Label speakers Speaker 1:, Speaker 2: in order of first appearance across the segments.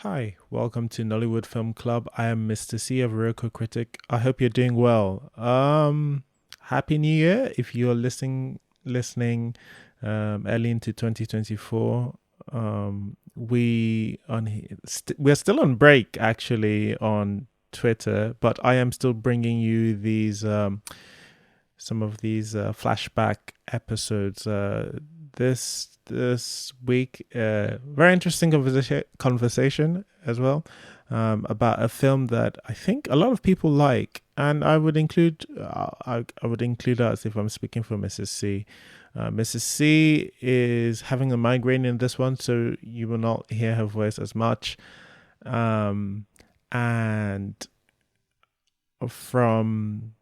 Speaker 1: Hi, welcome to Nollywood Film Club. I am Mr. C, a Viroko critic. I hope you're doing well. Happy New Year if you're listening early into 2024. We're still on break actually on Twitter, but I am still bringing you these some of these flashback episodes. This week, very interesting conversation as well, about a film that I think a lot of people like, and I would include I would include us if I'm speaking for Mrs. C. Mrs. C is having a migraine in this one, so you will not hear her voice as much. And from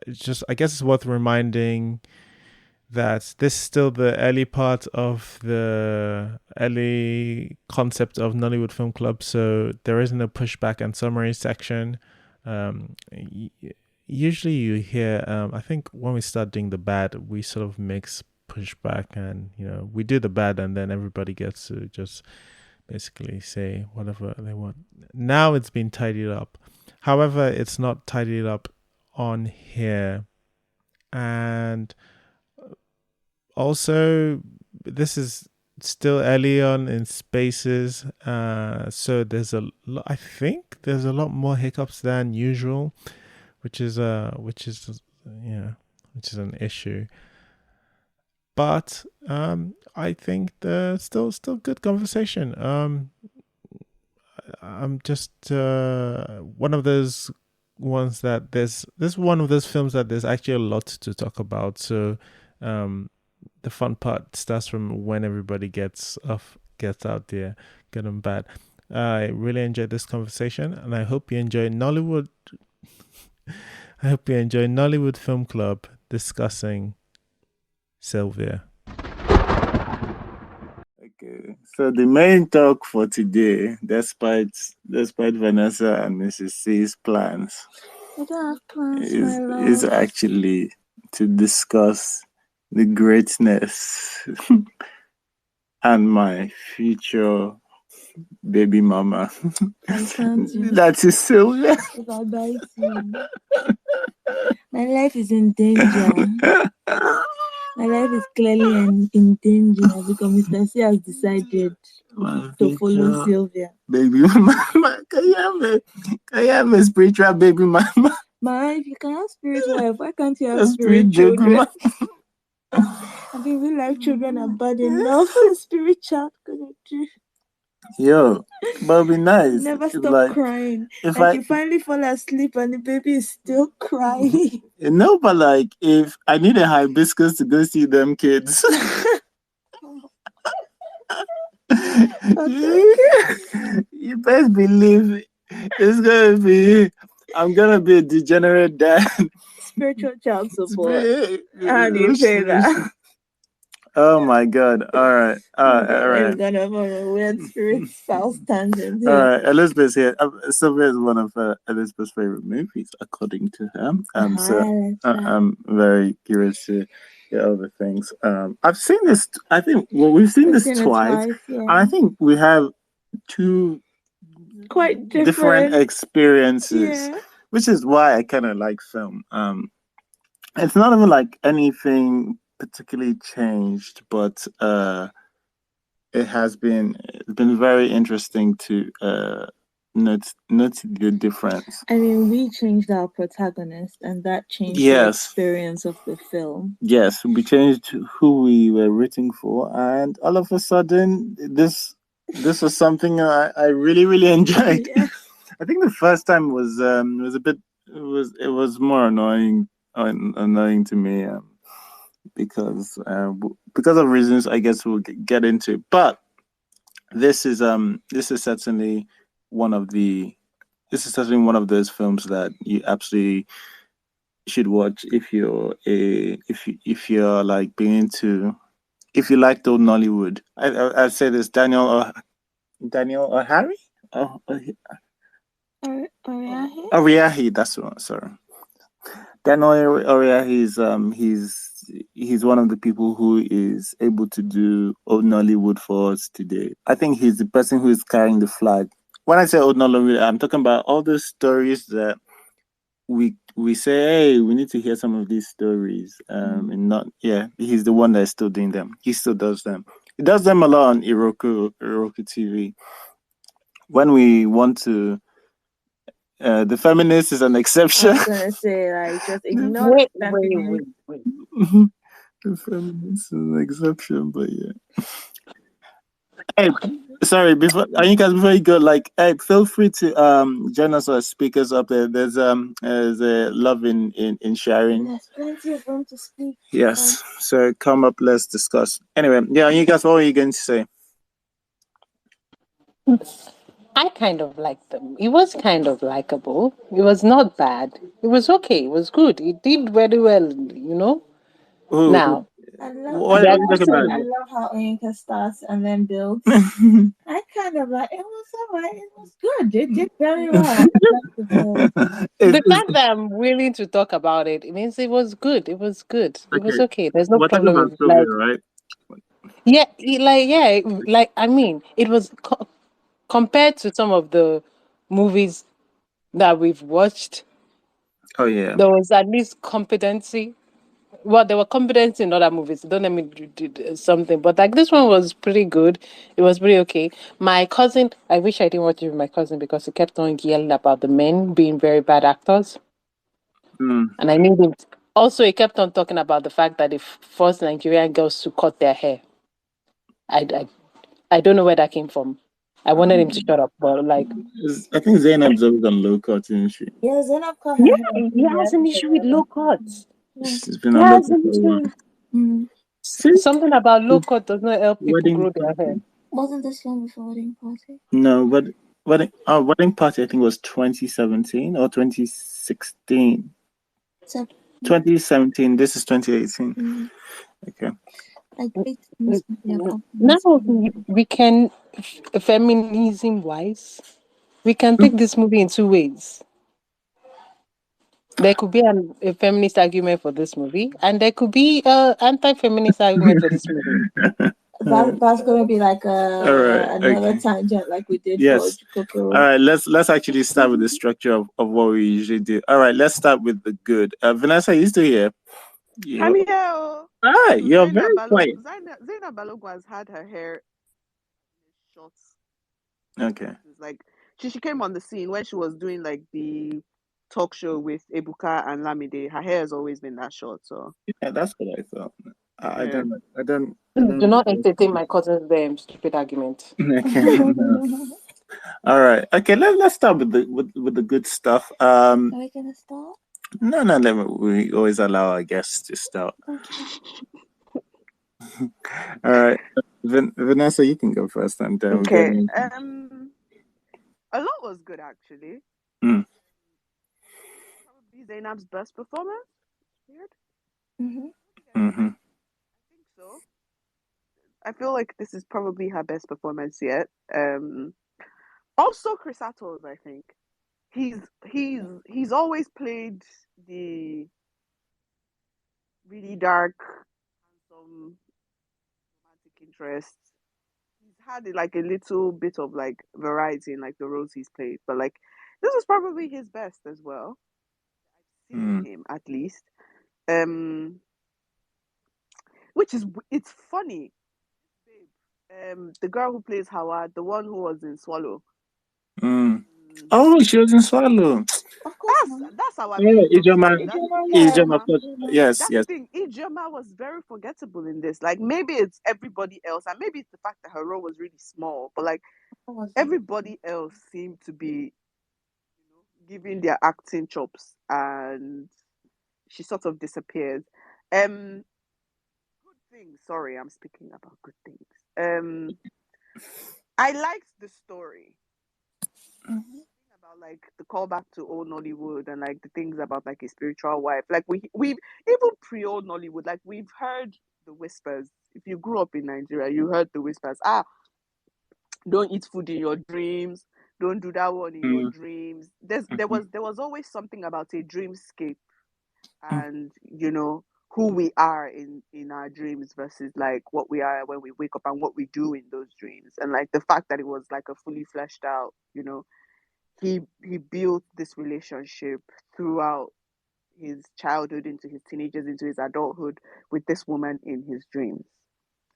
Speaker 1: it's just, I guess it's worth reminding that this is still the early part of the early concept of Nollywood Film Club, so there isn't a pushback and summary section. Usually you hear, I think when we start doing the bad, we sort of mix pushback and, we do the bad and then everybody gets to just basically say whatever they want. Now it's been tidied up. However, it's not tidied up on here. And also, this is still early on in spaces, so I think there's a lot more hiccups than usual, which is an issue. But I think there's still good conversation. I'm just one of those ones that this is one of those films that there's actually a lot to talk about. So the fun part starts from when everybody gets out there, good and bad. I really enjoyed this conversation, and I hope you enjoy Nollywood. I hope you enjoy Nollywood Film Club discussing Sylvia.
Speaker 2: Okay, so the main talk for today, despite Vanessa and Mrs. C's plans,
Speaker 3: I don't have plans,
Speaker 2: is actually to discuss the greatness and my future baby mama. That is Sylvia.
Speaker 3: If I bite you, my life is in danger. My life is clearly in danger because Mr. C has decided to follow Sylvia.
Speaker 2: Baby mama, can you have a spiritual baby mama?
Speaker 3: Ma, if you can have spiritual wife, why can't you have spirit children? I mean, real life children are bad enough. Spirit child gonna do.
Speaker 2: Yo, but it'd be nice.
Speaker 3: Never stop crying. If you finally fall asleep and the baby is still crying.
Speaker 2: No, but if I need a hibiscus to go see them kids. You best believe I'm gonna be a degenerate dad.
Speaker 3: Spiritual child support. How do you say that?
Speaker 2: Oh my God! All right.
Speaker 3: We're gonna have a weird spirit spouse tangent here.
Speaker 2: All right, Elizabeth's here. Sylvia is one of Elizabeth's favorite movies, according to her. So I'm very curious to hear other things. I've seen this. I think we've seen this twice, yeah. And I think we have two
Speaker 3: quite
Speaker 2: different experiences, yeah. Which is why I kind of like film. It's not even like anything particularly changed, but it's been very interesting to note the difference.
Speaker 3: I mean, we changed our protagonist, and that changed the experience of the film.
Speaker 2: Yes, we changed who we were rooting for, and all of a sudden, this was something I really, really enjoyed. Yeah. I think the first time was more annoying to me. Because of reasons I guess we'll get into, but this is certainly one of those films that you absolutely should watch if you're like being into, if you like old Nollywood. I'd say this Daniel Oriahi. Oriahi, that's the one. Sorry, Daniel Oriahi he's one of the people who is able to do old Nollywood for us today. I think he's the person who is carrying the flag when I say old Nollywood, I'm talking about all the stories that we say, hey, we need to hear some of these stories. And not, he's the one that's still doing them. He still does them. He does them a lot on Iroku TV. When we want to, the feminist is an exception.
Speaker 3: I was gonna say, like, just ignore
Speaker 4: Wait.
Speaker 2: The feminist is an exception, but yeah. Hey, sorry, before you go, like, hey, feel free to join us as speakers up there. There's a love in sharing.
Speaker 3: There's plenty of room to speak.
Speaker 2: Yes, so come up, let's discuss. Anyway, yeah, you guys, what were you going to say?
Speaker 4: I kind of liked them. It was kind of likable. It was not bad. It was okay. It was good. It did very well, you know. Now,
Speaker 3: I
Speaker 2: what are you talking about?
Speaker 3: I love how Oyinka starts and then builds. I kind of like it was alright. It was good. It did very well.
Speaker 4: The fact that I'm willing to talk about it, it means it was good. It was good. It was okay. There's no problem with it.
Speaker 2: Sylvia, right?
Speaker 4: Yeah, I mean, it was compared to some of the movies that we've watched.
Speaker 2: Oh yeah,
Speaker 4: there was at least competency. Well, there were competency in other movies. Don't let me do something, but like this one was pretty good. It was pretty okay. My cousin, I wish I didn't watch it with my cousin because he kept on yelling about the men being very bad actors, and I knew him. Also, he kept on talking about the fact that they forced Nigerian girls to cut their hair. I don't know where that came from. I wanted him to shut up, but like,
Speaker 2: I think Zainab's always on low cut, isn't she?
Speaker 3: Yeah, Zainab cut.
Speaker 4: Yeah, he has an issue with low cuts.
Speaker 2: She's been on low cut for a while.
Speaker 4: Something about low cut does not help people grow their hair.
Speaker 3: Wasn't this film before Wedding Party?
Speaker 2: No, but Wedding Party, I think, was 2017 or 2016. 2017. This is 2018. Okay.
Speaker 4: Now we can, feminism wise, we can take this movie in two ways. There could be a feminist argument for this movie, and there could be an anti-feminist argument for this movie.
Speaker 3: That's going to be like another tangent, like we did for Kokoro.
Speaker 2: All right, let's actually start with the structure of what we usually do. All right, let's start with the good. Vanessa, you still here?
Speaker 5: I'm here.
Speaker 2: Hi, you're very quiet.
Speaker 5: Zainab Balogun has had her hair short.
Speaker 2: Okay.
Speaker 5: Like she came on the scene when she was doing like the talk show with Ebuka and Lamide. Her hair has always been that short. So
Speaker 2: yeah, that's what I thought. I don't.
Speaker 4: Do not entertain my cousin's stupid argument.
Speaker 2: Okay. No. All right. Okay. Let's start with the good stuff.
Speaker 3: Are we gonna start?
Speaker 2: No. We always allow our guests to start.
Speaker 3: Okay.
Speaker 2: All right, Vanessa, you can go first, and
Speaker 5: okay. A lot was good actually. Probably Zainab's best performance. Weird. I think so. I feel like this is probably her best performance yet. Also Chris Attles, I think. He's always played the really dark, handsome romantic interest. He's had like a little bit of like variety in like the roles he's played, but like this is probably his best as well. I've seen him at least. Which is, it's funny. The girl who plays Howard, the one who was in Swallow.
Speaker 2: Oh, she was in Swallow.
Speaker 5: That's our
Speaker 2: Ijoma. Yes.
Speaker 5: That's the thing. Ijoma was very forgettable in this. Like maybe it's everybody else, and maybe it's the fact that her role was really small. But like everybody else seemed to be, giving their acting chops, and she sort of disappeared. Good things. Sorry, I'm speaking about good things. I liked the story. About like the callback to old Nollywood and like the things about like a spiritual wife. Like we've even pre-old Nollywood, like we've heard the whispers. If you grew up in Nigeria, you heard the whispers. Don't eat food in your dreams. Don't do that one in your dreams. There was always something about a dreamscape, and who we are in our dreams versus like what we are when we wake up and what we do in those dreams. And like the fact that it was like a fully fleshed out, he built this relationship throughout his childhood into his teenagers into his adulthood with this woman in his dreams.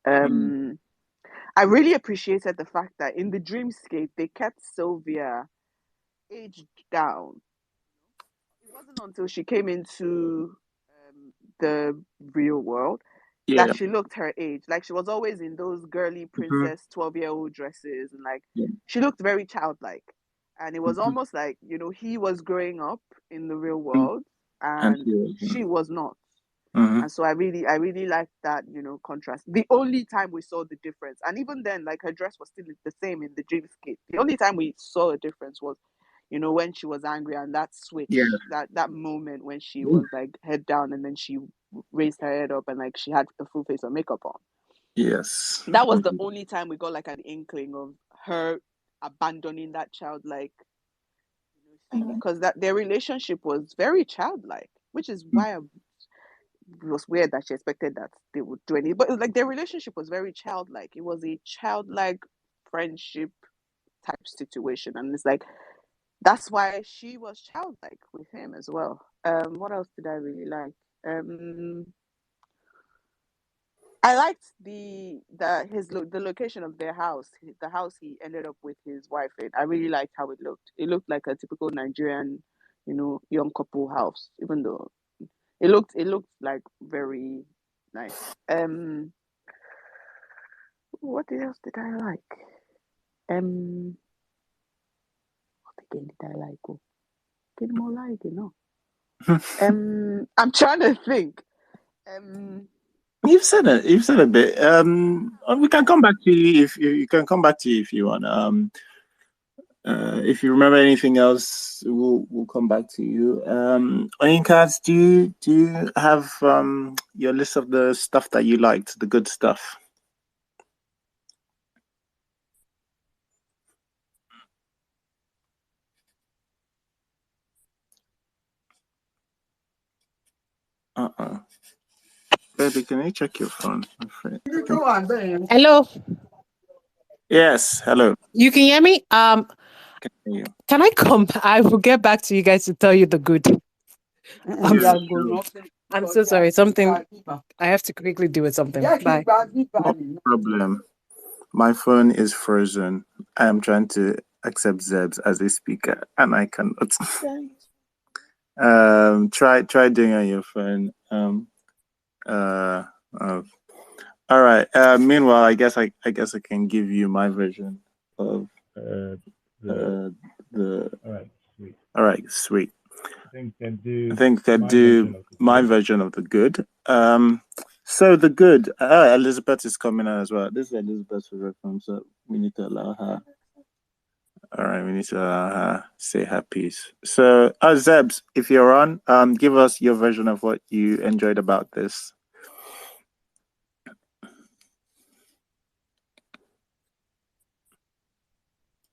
Speaker 5: I really appreciated the fact that in the dreamscape they kept Sylvia aged down. It wasn't until she came into the real world that she looked her age. Like she was always in those girly princess 12-year-old dresses, and like she looked very childlike. And it was almost like, he was growing up in the real world and she was not. And so I really liked that, contrast. The only time we saw the difference, and even then, like her dress was still the same in the dreamscape. The only time we saw a difference was, when she was angry, and that switch, that moment when she was like head down and then she raised her head up and like she had a full face of makeup on.
Speaker 2: Yes.
Speaker 5: That was the only time we got like an inkling of her abandoning that childlike, because that their relationship was very childlike, which is why it was weird that she expected that they would do anything. But like their relationship was very childlike. It was a childlike friendship type situation, and it's like that's why she was childlike with him as well. What else did I really like? I liked the location of their house, the house he ended up with his wife in. I really liked how it looked. It looked like a typical Nigerian, young couple house, even though it looked like very nice. What else did I like? What again did I like? Get more like, I'm trying to think.
Speaker 2: You've said it. You've said a bit. We can come back to you if you can come back to you if you want. If you remember anything else, we'll come back to you. Oyinkas, do you have your list of the stuff that you liked, the good stuff? Baby, can you check your phone?
Speaker 4: Hello.
Speaker 2: Yes, hello.
Speaker 4: You can hear me?
Speaker 2: Can hear you.
Speaker 4: Can I come? I will get back to you guys to tell you the good. I'm so sorry. Something I have to quickly do with something. Bye.
Speaker 2: No problem. My phone is frozen. I am trying to accept Zebs as a speaker, and I cannot. Try doing it on your phone. All right. Meanwhile, I guess I can give you my version of the. All right, sweet. I think I do my version of the good. So the good. Elizabeth is coming out as well. This is Elizabeth's favorite film, so we need to allow her. All right, we need to allow her say her piece. So, Zebs, if you're on, give us your version of what you enjoyed about this.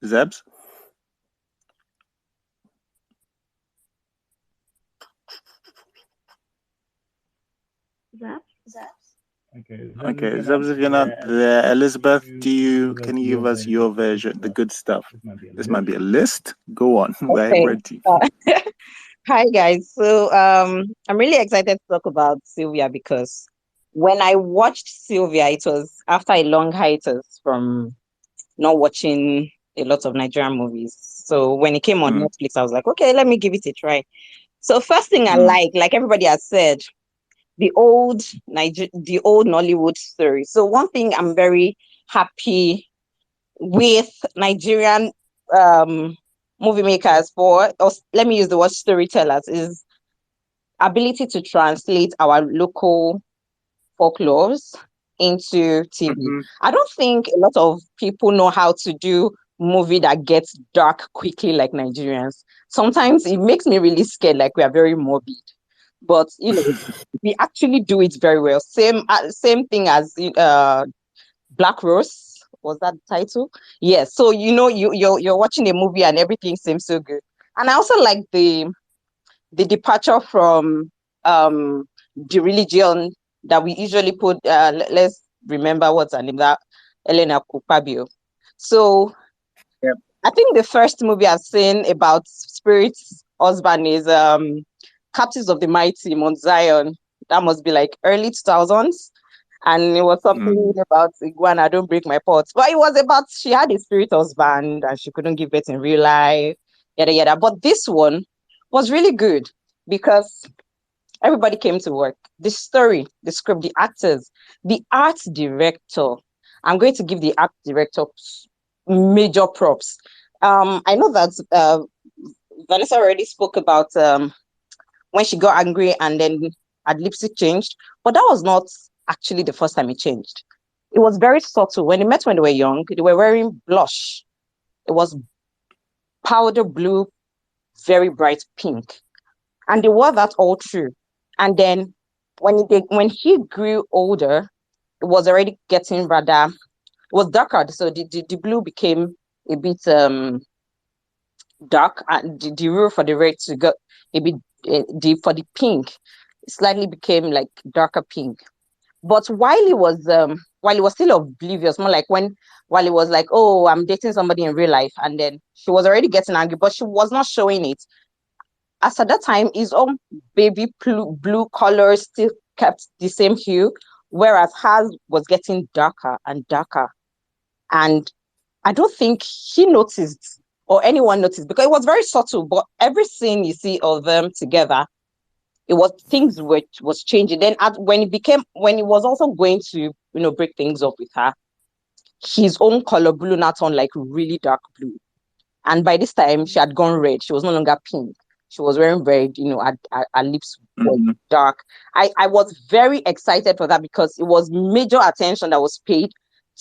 Speaker 2: Zebs? Okay, Zebs, if you're not there, Elizabeth, can you give us your version, the good stuff? This might be a list. Go on. We're ready.
Speaker 6: Hi guys. So I'm really excited to talk about Sylvia because when I watched Sylvia, it was after a long hiatus from not watching a lot of Nigerian movies. So when it came on Netflix, I was like, okay, let me give it a try. So first thing I like everybody has said, the old Nollywood story. So one thing I'm very happy with Nigerian movie makers or let me use the word storytellers is ability to translate our local folklores into TV. I don't think a lot of people know how to do movie that gets dark quickly like Nigerians. Sometimes it makes me really scared, like we are very morbid. But we actually do it very well. Same thing as Black Rose. Was that the title? Yes. So you're watching a movie and everything seems so good. And I also like the departure from the religion that we usually put. Let's remember what's her name, that Elena Kupabio. So
Speaker 2: Yep.
Speaker 6: I think the first movie I've seen about spirits husband is Captives of the Mighty, Mount Zion. That must be like early 2000s. And it was something about iguana, don't break my pots. But it was about, she had a spirit husband and she couldn't give birth in real life, yada yada. But this one was really good because everybody came to work. The story, the script, the actors, the art director. I'm going to give the art director major props. I know that Vanessa already spoke about when she got angry and then her lipstick changed, but that was not actually the first time it changed. It was very subtle. When they met when they were young, they were wearing blush. It was powder blue, very bright pink, and they wore that all through. And then when he grew older, it was already getting rather, it was darker. So the blue became a bit dark, and the rule for the red to go a bit for the pink, it slightly became like darker pink. But while he was still oblivious, more like while he was like, oh, I'm dating somebody in real life, and then she was already getting angry, but she was not showing it. As at that time, his own baby blue color still kept the same hue, whereas hers was getting darker and darker. And I don't think he noticed or anyone noticed because it was very subtle. But every scene you see of them together, it was things which was changing. Then when he was also going to break things up with her, his own color blue now turned like really dark blue. And by this time, she had gone red. She was no longer pink. She was wearing red. Her lips were dark. I was very excited for that because it was major attention that was paid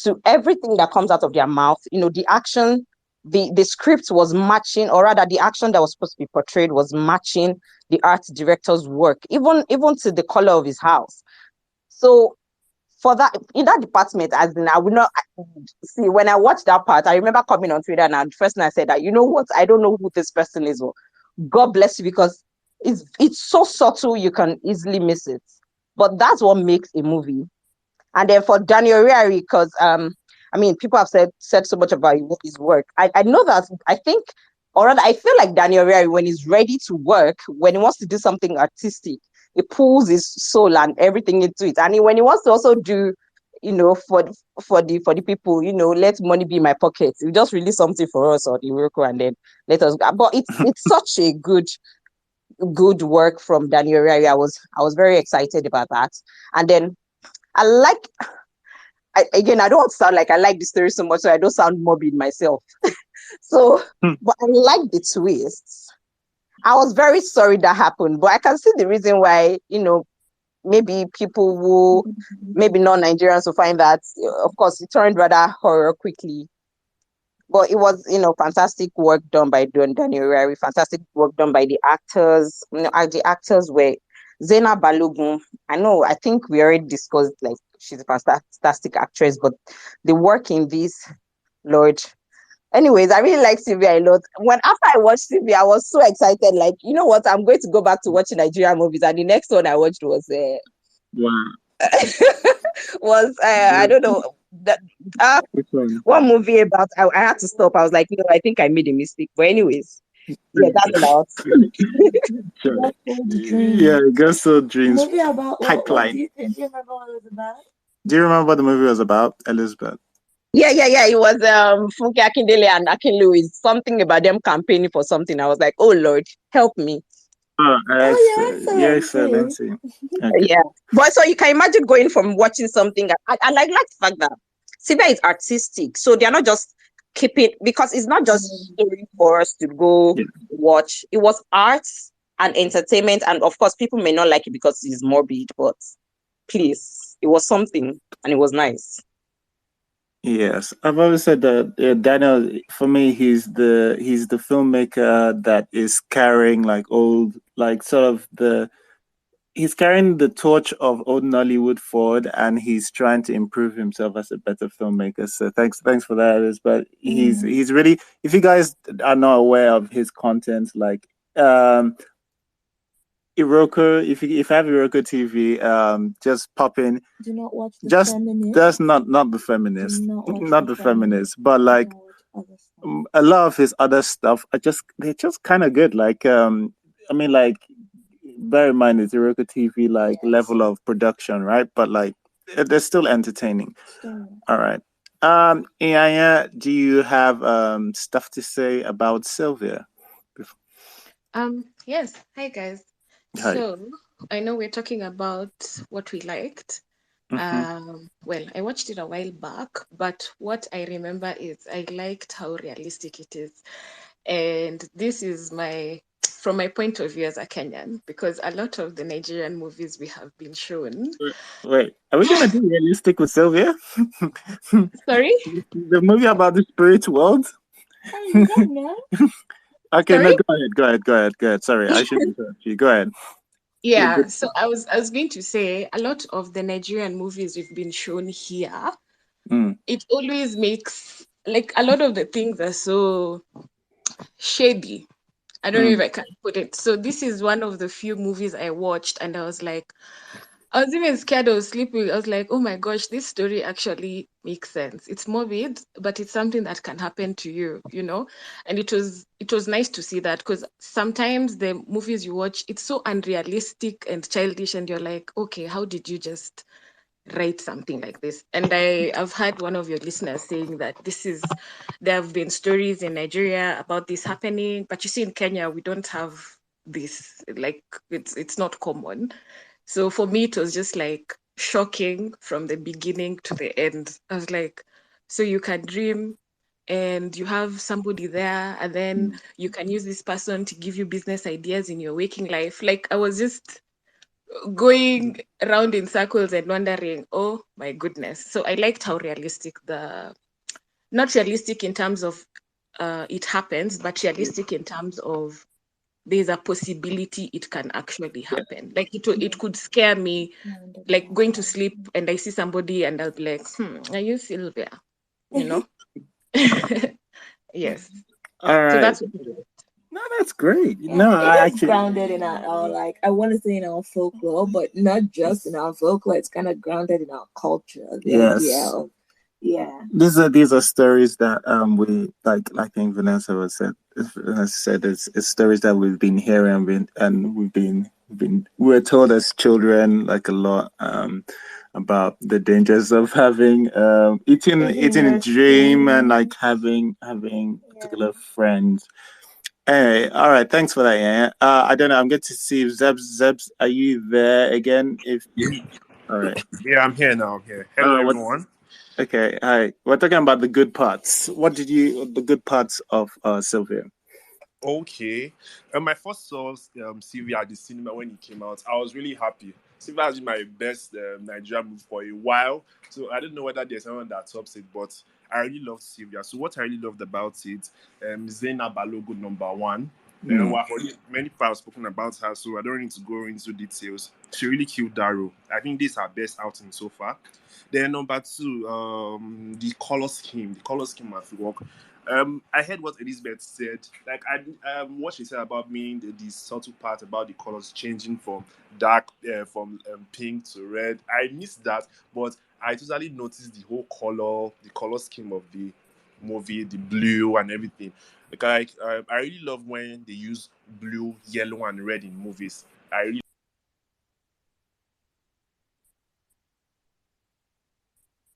Speaker 6: to everything that comes out of their mouth. The action, the script was matching, or rather, the action that was supposed to be portrayed was matching the art director's work, even to the color of his house. So for that, in that department, as in, I would not see when I watched that part. I remember coming on Twitter and the first thing I said that, you know what, I don't know who this person is. Or God bless you, because it's so subtle you can easily miss it. But that's what makes a movie. And then for Daniel Oriahi, because people have said so much about his work. I know that I think, or rather, I feel like Daniel Oriahi, when he's ready to work, when he wants to do something artistic, he pulls his soul and everything into it. And when he wants to also do, for the people, let money be in my pocket. He just release something for us or the work, and then let us go. But it's such a good work from Daniel Oriahi. I was very excited about that. And then I don't want to sound like I like the story so much, so I don't sound morbid myself. So, but I like the twists. I was very sorry that happened, but I can see the reason why, maybe people who, maybe non-Nigerians will find that, of course, it turned rather horror quickly. But it was, fantastic work done by Daniel Oriahi, fantastic work done by the actors. The actors were Zena Balogun. I think we already discussed, like, she's a fantastic actress, but the work in this, Lord. Anyways, I really like Sylvia a lot. After I watched Sylvia, I was so excited. Like, you know what? I'm going to go back to watching Nigerian movies. And the next one I watched was I don't know that one movie about. I had to stop. I was like, I think I made a mistake. But anyways, yeah, that's about.
Speaker 2: Yeah, Girls Sold Dreams.
Speaker 3: Movie about
Speaker 2: Pipeline.
Speaker 3: Do you remember what it was about?
Speaker 2: Do you remember what the movie was about, Elizabeth?
Speaker 6: Yeah. It was Funke Akindele and Akin Lewis. Something about them campaigning for something. I was like, oh Lord, help me.
Speaker 2: Yeah, excellency. Okay.
Speaker 6: Yeah, but so you can imagine going from watching something. I like the fact that Sylvia is artistic, so they're not just keeping, because it's not just story for us to go watch. It was arts and entertainment, and of course, people may not like it because it's morbid, but please, it was something, and it was nice.
Speaker 2: Yes, I've always said that Daniel, for me, he's the filmmaker that is carrying he's carrying the torch of old Nollywood forward, and he's trying to improve himself as a better filmmaker. So thanks for that. But he's really, if you guys are not aware of his content, like Iroko, if you have Iroko TV, just pop in.
Speaker 3: Do not watch the
Speaker 2: Just
Speaker 3: feminist.
Speaker 2: that's not the feminist,
Speaker 3: Do not watch
Speaker 2: not
Speaker 3: the
Speaker 2: the feminist, but like
Speaker 3: Don't watch other stuff.
Speaker 2: a lot of his other stuff are they're just kind of good. Like I mean, like bear in mind it's Iroko TV like
Speaker 3: Yes.
Speaker 2: level of production, right? But like they're still entertaining.
Speaker 3: Still.
Speaker 2: All right. Ianya, do you have stuff to say about Sylvia?
Speaker 7: Yes. Hi guys.
Speaker 2: Hi.
Speaker 7: So I know we're talking about what we liked. Well, I watched it a while back, but what I remember is I liked how realistic it is. And this is from my point of view as a Kenyan, because a lot of the Nigerian movies we have been shown.
Speaker 2: Wait, are we gonna be realistic with Sylvia?
Speaker 7: Sorry?
Speaker 2: The movie about the spirit world?
Speaker 3: I don't know.
Speaker 2: Okay,
Speaker 7: Sorry?
Speaker 2: no, go ahead. Sorry, I should interrupt you. Go ahead.
Speaker 7: Yeah, so I was going to say a lot of the Nigerian movies we've been shown here, it always makes like a lot of the things are so shady. I don't know if I can put it. So this is one of the few movies I watched and I was like, I was even scared of sleeping. I was like, oh my gosh, this story actually makes sense. It's morbid, but it's something that can happen to you, you know? And it was nice to see that, because sometimes the movies you watch, it's so unrealistic and childish, and you're like, okay, how did you just write something like this? And I've heard one of your listeners saying that there have been stories in Nigeria about this happening, but you see in Kenya, we don't have this, like it's not common. So for me, it was just like shocking from the beginning to the end. I was like, so you can dream and you have somebody there, and then you can use this person to give you business ideas in your waking life. Like I was just going around in circles and wondering, oh my goodness. So I liked how realistic not realistic in terms of it happens, but realistic in terms of there's a possibility it can actually happen. Like it could scare me, like going to sleep and I see somebody and I'll be like, are you Sylvia? You know? Yes.
Speaker 2: All right.
Speaker 7: So that's
Speaker 2: No, that's great.
Speaker 3: Yeah,
Speaker 2: No,
Speaker 3: it
Speaker 2: I
Speaker 3: is
Speaker 2: actually
Speaker 3: grounded in our like I want to say in our folklore, but not just in our folklore. It's kind of grounded in our culture. The idea of
Speaker 2: these are stories that we like. I think Vanessa said it's stories that we've been hearing and we were told as children like a lot about the dangers of having eating a dream and like having particular friends. Hey, all right, thanks for that. Yeah, I don't know. I'm going to see if Zebs, are you there again? All right.
Speaker 8: Yeah, I'm here now. I'm here. Hello, everyone.
Speaker 2: Okay, hi. We're talking about the good parts. The good parts of Sylvia?
Speaker 8: Okay. My first saw Sylvia at the cinema when it came out. I was really happy. Sylvia has been my best Nigerian movie for a while. So I don't know whether there's anyone that tops it, but I really loved Sylvia. So what I really loved about it, Zena Balogo #1. Many people have spoken about her, so I don't need to go into details. She really killed that role. I think this is her best outing so far. Then #2, the color scheme. The color scheme has worked. I heard what Elizabeth said. Like what she said about me, the subtle part about the colors changing from dark, from pink to red. I missed that, but I totally noticed the color scheme of the movie, the blue and everything. Like I really love when they use blue, yellow, and red in movies. I really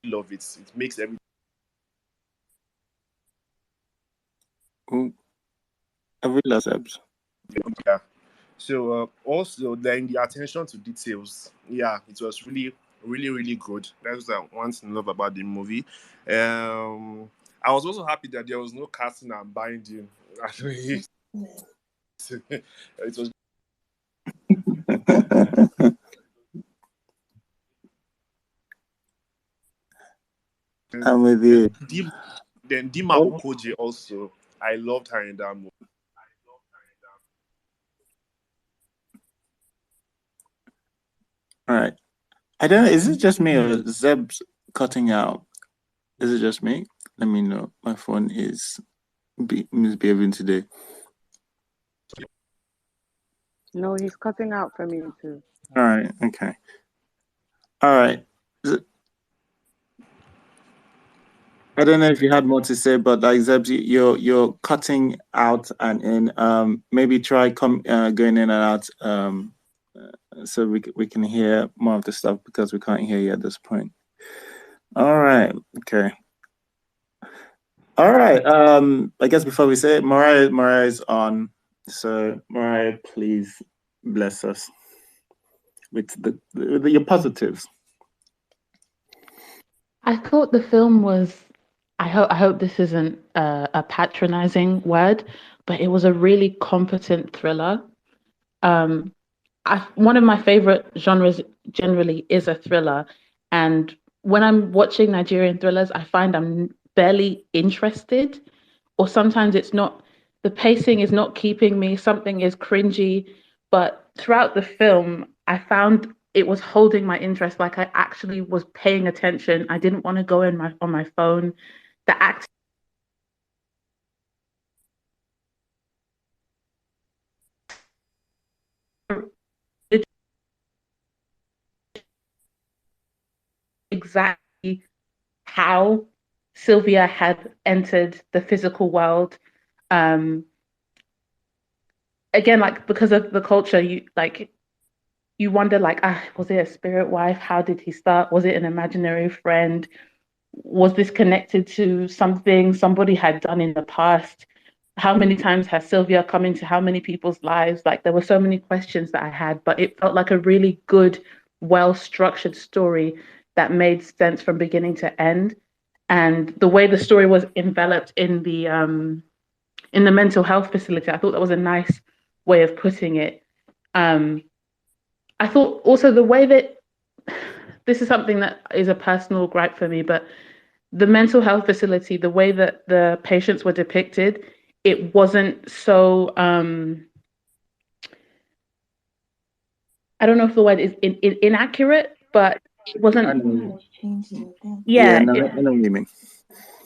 Speaker 8: love it. It makes everything.
Speaker 2: I realize that.
Speaker 8: Yeah. So also then the attention to details. Yeah, it was really, really, really good. That's one thing I love about the movie. I was also happy that there was no casting and binding. It was.
Speaker 2: I'm with you.
Speaker 8: Then Dima Okezie also. I loved her in that movie.
Speaker 2: All right. I don't know. Is it just me or Zeb's cutting out? Is it just me? Let me know. My phone is misbehaving today.
Speaker 5: No, he's cutting out for me too.
Speaker 2: All right. Okay. All right. I don't know if you had more to say, but like Zebs, you're cutting out and in. Maybe try going in and out. So we can hear more of the stuff because we can't hear you at this point. All right. Okay. All right. I guess before we say it, Mariah is on. So Mariah, please bless us with your positives.
Speaker 9: I thought the film was. I hope this isn't a patronizing word, but it was a really competent thriller. Um, one of my favorite genres generally is a thriller, and when I'm watching Nigerian thrillers, I find I'm barely interested, or sometimes it's not. The pacing is not keeping me. Something is cringy, but throughout the film, I found it was holding my interest. Like I actually was paying attention. I didn't want to go in my on my phone. The act exactly how Sylvia had entered the physical world. Um, Again, like because of the culture, you wonder like, was it a spirit wife? How did he start? Was it an imaginary friend? Was this connected to something somebody had done in the past? How many times has Sylvia come into how many people's lives? Like there were so many questions that I had, but it felt like a really good, well-structured story that made sense from beginning to end. And the way the story was enveloped in the mental health facility, I thought that was a nice way of putting it. Um, I thought also the way that this is something that is a personal gripe for me, but the mental health facility, the way that the patients were depicted, it wasn't so I don't know if the word is inaccurate, but it wasn't.
Speaker 2: Yeah,
Speaker 9: Yeah,
Speaker 2: no, I know what you mean.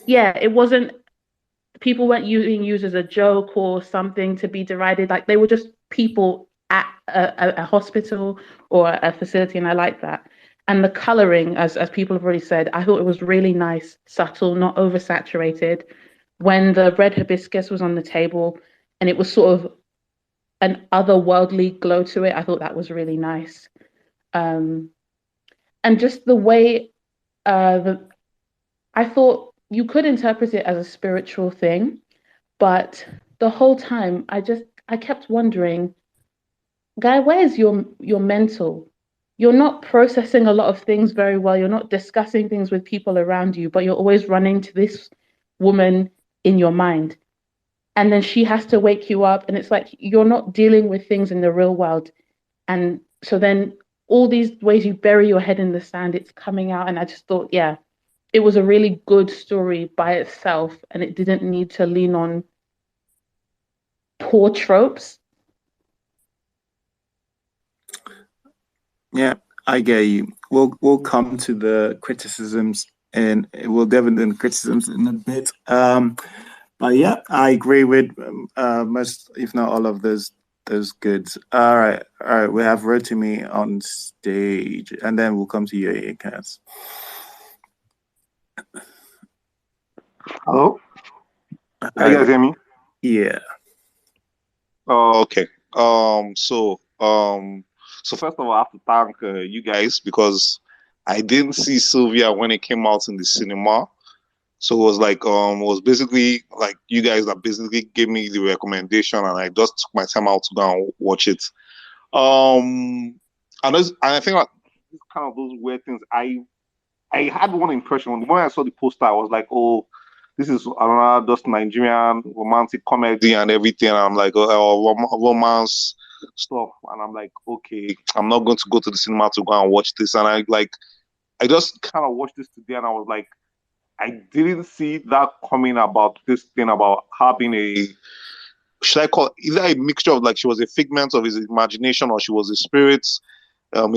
Speaker 9: yeah, it wasn't. People weren't used as a joke or something to be derided. Like they were just people at a hospital or a facility, and I like that. And the coloring, as people have already said, I thought it was really nice, subtle, not oversaturated. When the red hibiscus was on the table, and it was sort of an otherworldly glow to it, I thought that was really nice. Um, and just the way I thought you could interpret it as a spiritual thing, but the whole time I kept wondering, guy, where's your mental? You're not processing a lot of things very well. You're not discussing things with people around you, but you're always running to this woman in your mind. And then she has to wake you up, and it's like you're not dealing with things in the real world. And so then all these ways you bury your head in the sand, it's coming out. And I just thought, yeah, it was a really good story by itself, and it didn't need to lean on poor tropes.
Speaker 2: Yeah, I get you. We'll come to the criticisms and we'll delve into the criticisms in a bit. But yeah, I agree with most, if not all of those goods. All right. We have Rotimi on stage, and then we'll come to you, Cass.
Speaker 10: Hello? Can you guys hear me?
Speaker 2: Yeah.
Speaker 10: Oh, okay. So first of all, I have to thank you guys because I didn't see Sylvia when it came out in the cinema. So it was like, it was basically like you guys that basically gave me the recommendation, and I just took my time out to go and watch it. And I think like, this kind of those weird things. I had one impression when I saw the poster. I was like, oh, this is another just Nigerian romantic comedy and everything. And I'm like, romance stuff. And I'm like, okay, I'm not going to go to the cinema to go and watch this. And I just kind of watched this today, and I was like, I didn't see that coming about this thing about having should I call it either a mixture of like she was a figment of his imagination or she was a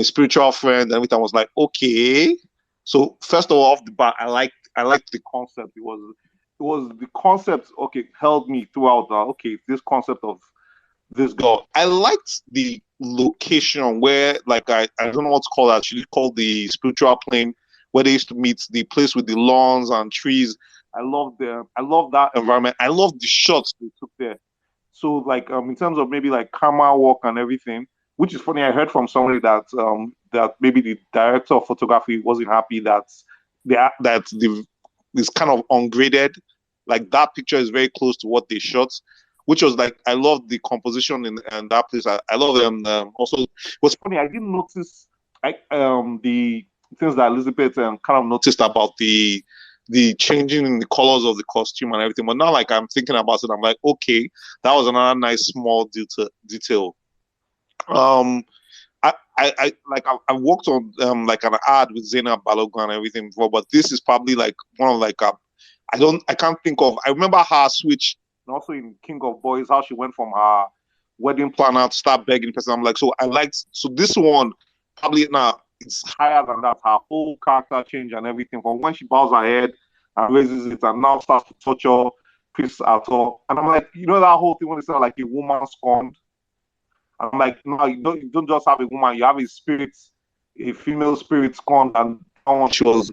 Speaker 10: spiritual friend and everything. I was like, okay. So first of all, off the bat, I liked the concept. It was the concept, okay, held me throughout okay, this concept of this girl. I liked the location where, like, I don't know what to call that. Actually, called the spiritual plane, where they used to meet, the place with the lawns and trees. I love that environment. I love the shots they took there. So, like, in terms of maybe like camera work and everything, which is funny. I heard from somebody that that maybe the director of photography wasn't happy that the is kind of ungraded. Like, that picture is very close to what they shot, which was like, I love the composition in that place. I love them. Also, what's funny, I didn't notice the things that Elizabeth kind of noticed about the changing in the colors of the costume and everything. But now, like, I'm thinking about it, I'm like, okay, that was another nice small detail. I worked on like an ad with Zainab Balogun and everything before, but this is probably like one of like I can't think of. I remember her switch, and also in King of Boys, how she went from her wedding planner to start begging person. I'm like, so this one probably now it's higher than that. Her whole character change and everything, from when she bows her head and raises it and now starts to torture Chris at all. And I'm like, that whole thing when it's like a woman scorned. I'm like, no, you don't just have a woman, you have a spirit, a female spirit scorned. And she was,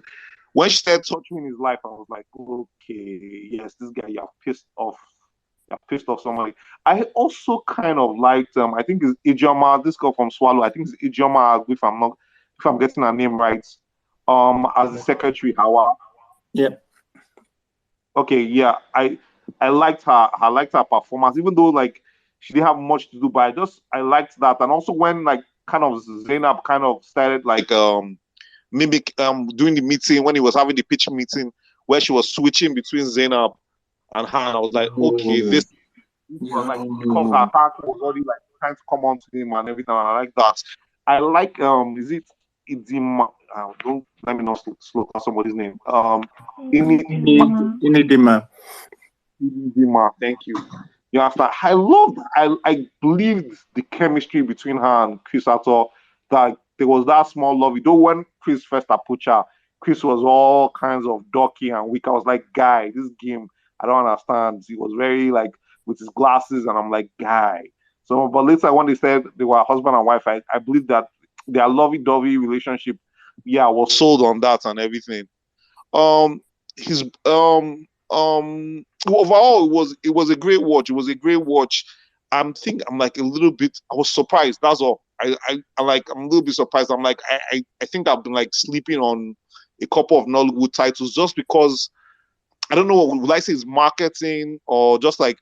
Speaker 10: when she started touching his life, I was like, okay, yes, this guy, you're pissed off somebody. I also kind of liked, I think it's Ijoma, this girl from Swallow, I think it's Ijoma, if I'm getting her name right, as the secretary, Hawa.
Speaker 2: Yep.
Speaker 10: Okay, yeah, I liked her. I liked her performance, even though like she didn't have much to do, but I liked that. And also when like kind of Zainab kind of started like mimic during the meeting, when he was having the pitch meeting where she was switching between Zainab and her, and I was like, okay, this was like, because her character was already like trying to come on to him and everything, and I like that. I like is it Idima? Don't let me not slow down somebody's name.
Speaker 2: Inidima.
Speaker 10: Thank you. You understand? I believed the chemistry between her and Chris Ator, that there was that small love. You know, when Chris first approached her, Chris was all kinds of dorky and weak. I was like, guy, this game, I don't understand. He was very like with his glasses, and I'm like, guy. So, but later when they said they were husband and wife, I believe that their lovey-dovey relationship, yeah, I was sold on that and everything. His overall it was a great watch. It was a great watch. I'm like a little bit, I was surprised. That's all. I'm a little bit surprised. I'm like, I think I've been like sleeping on a couple of Nollywood titles just because I don't know what would I say is marketing, or just like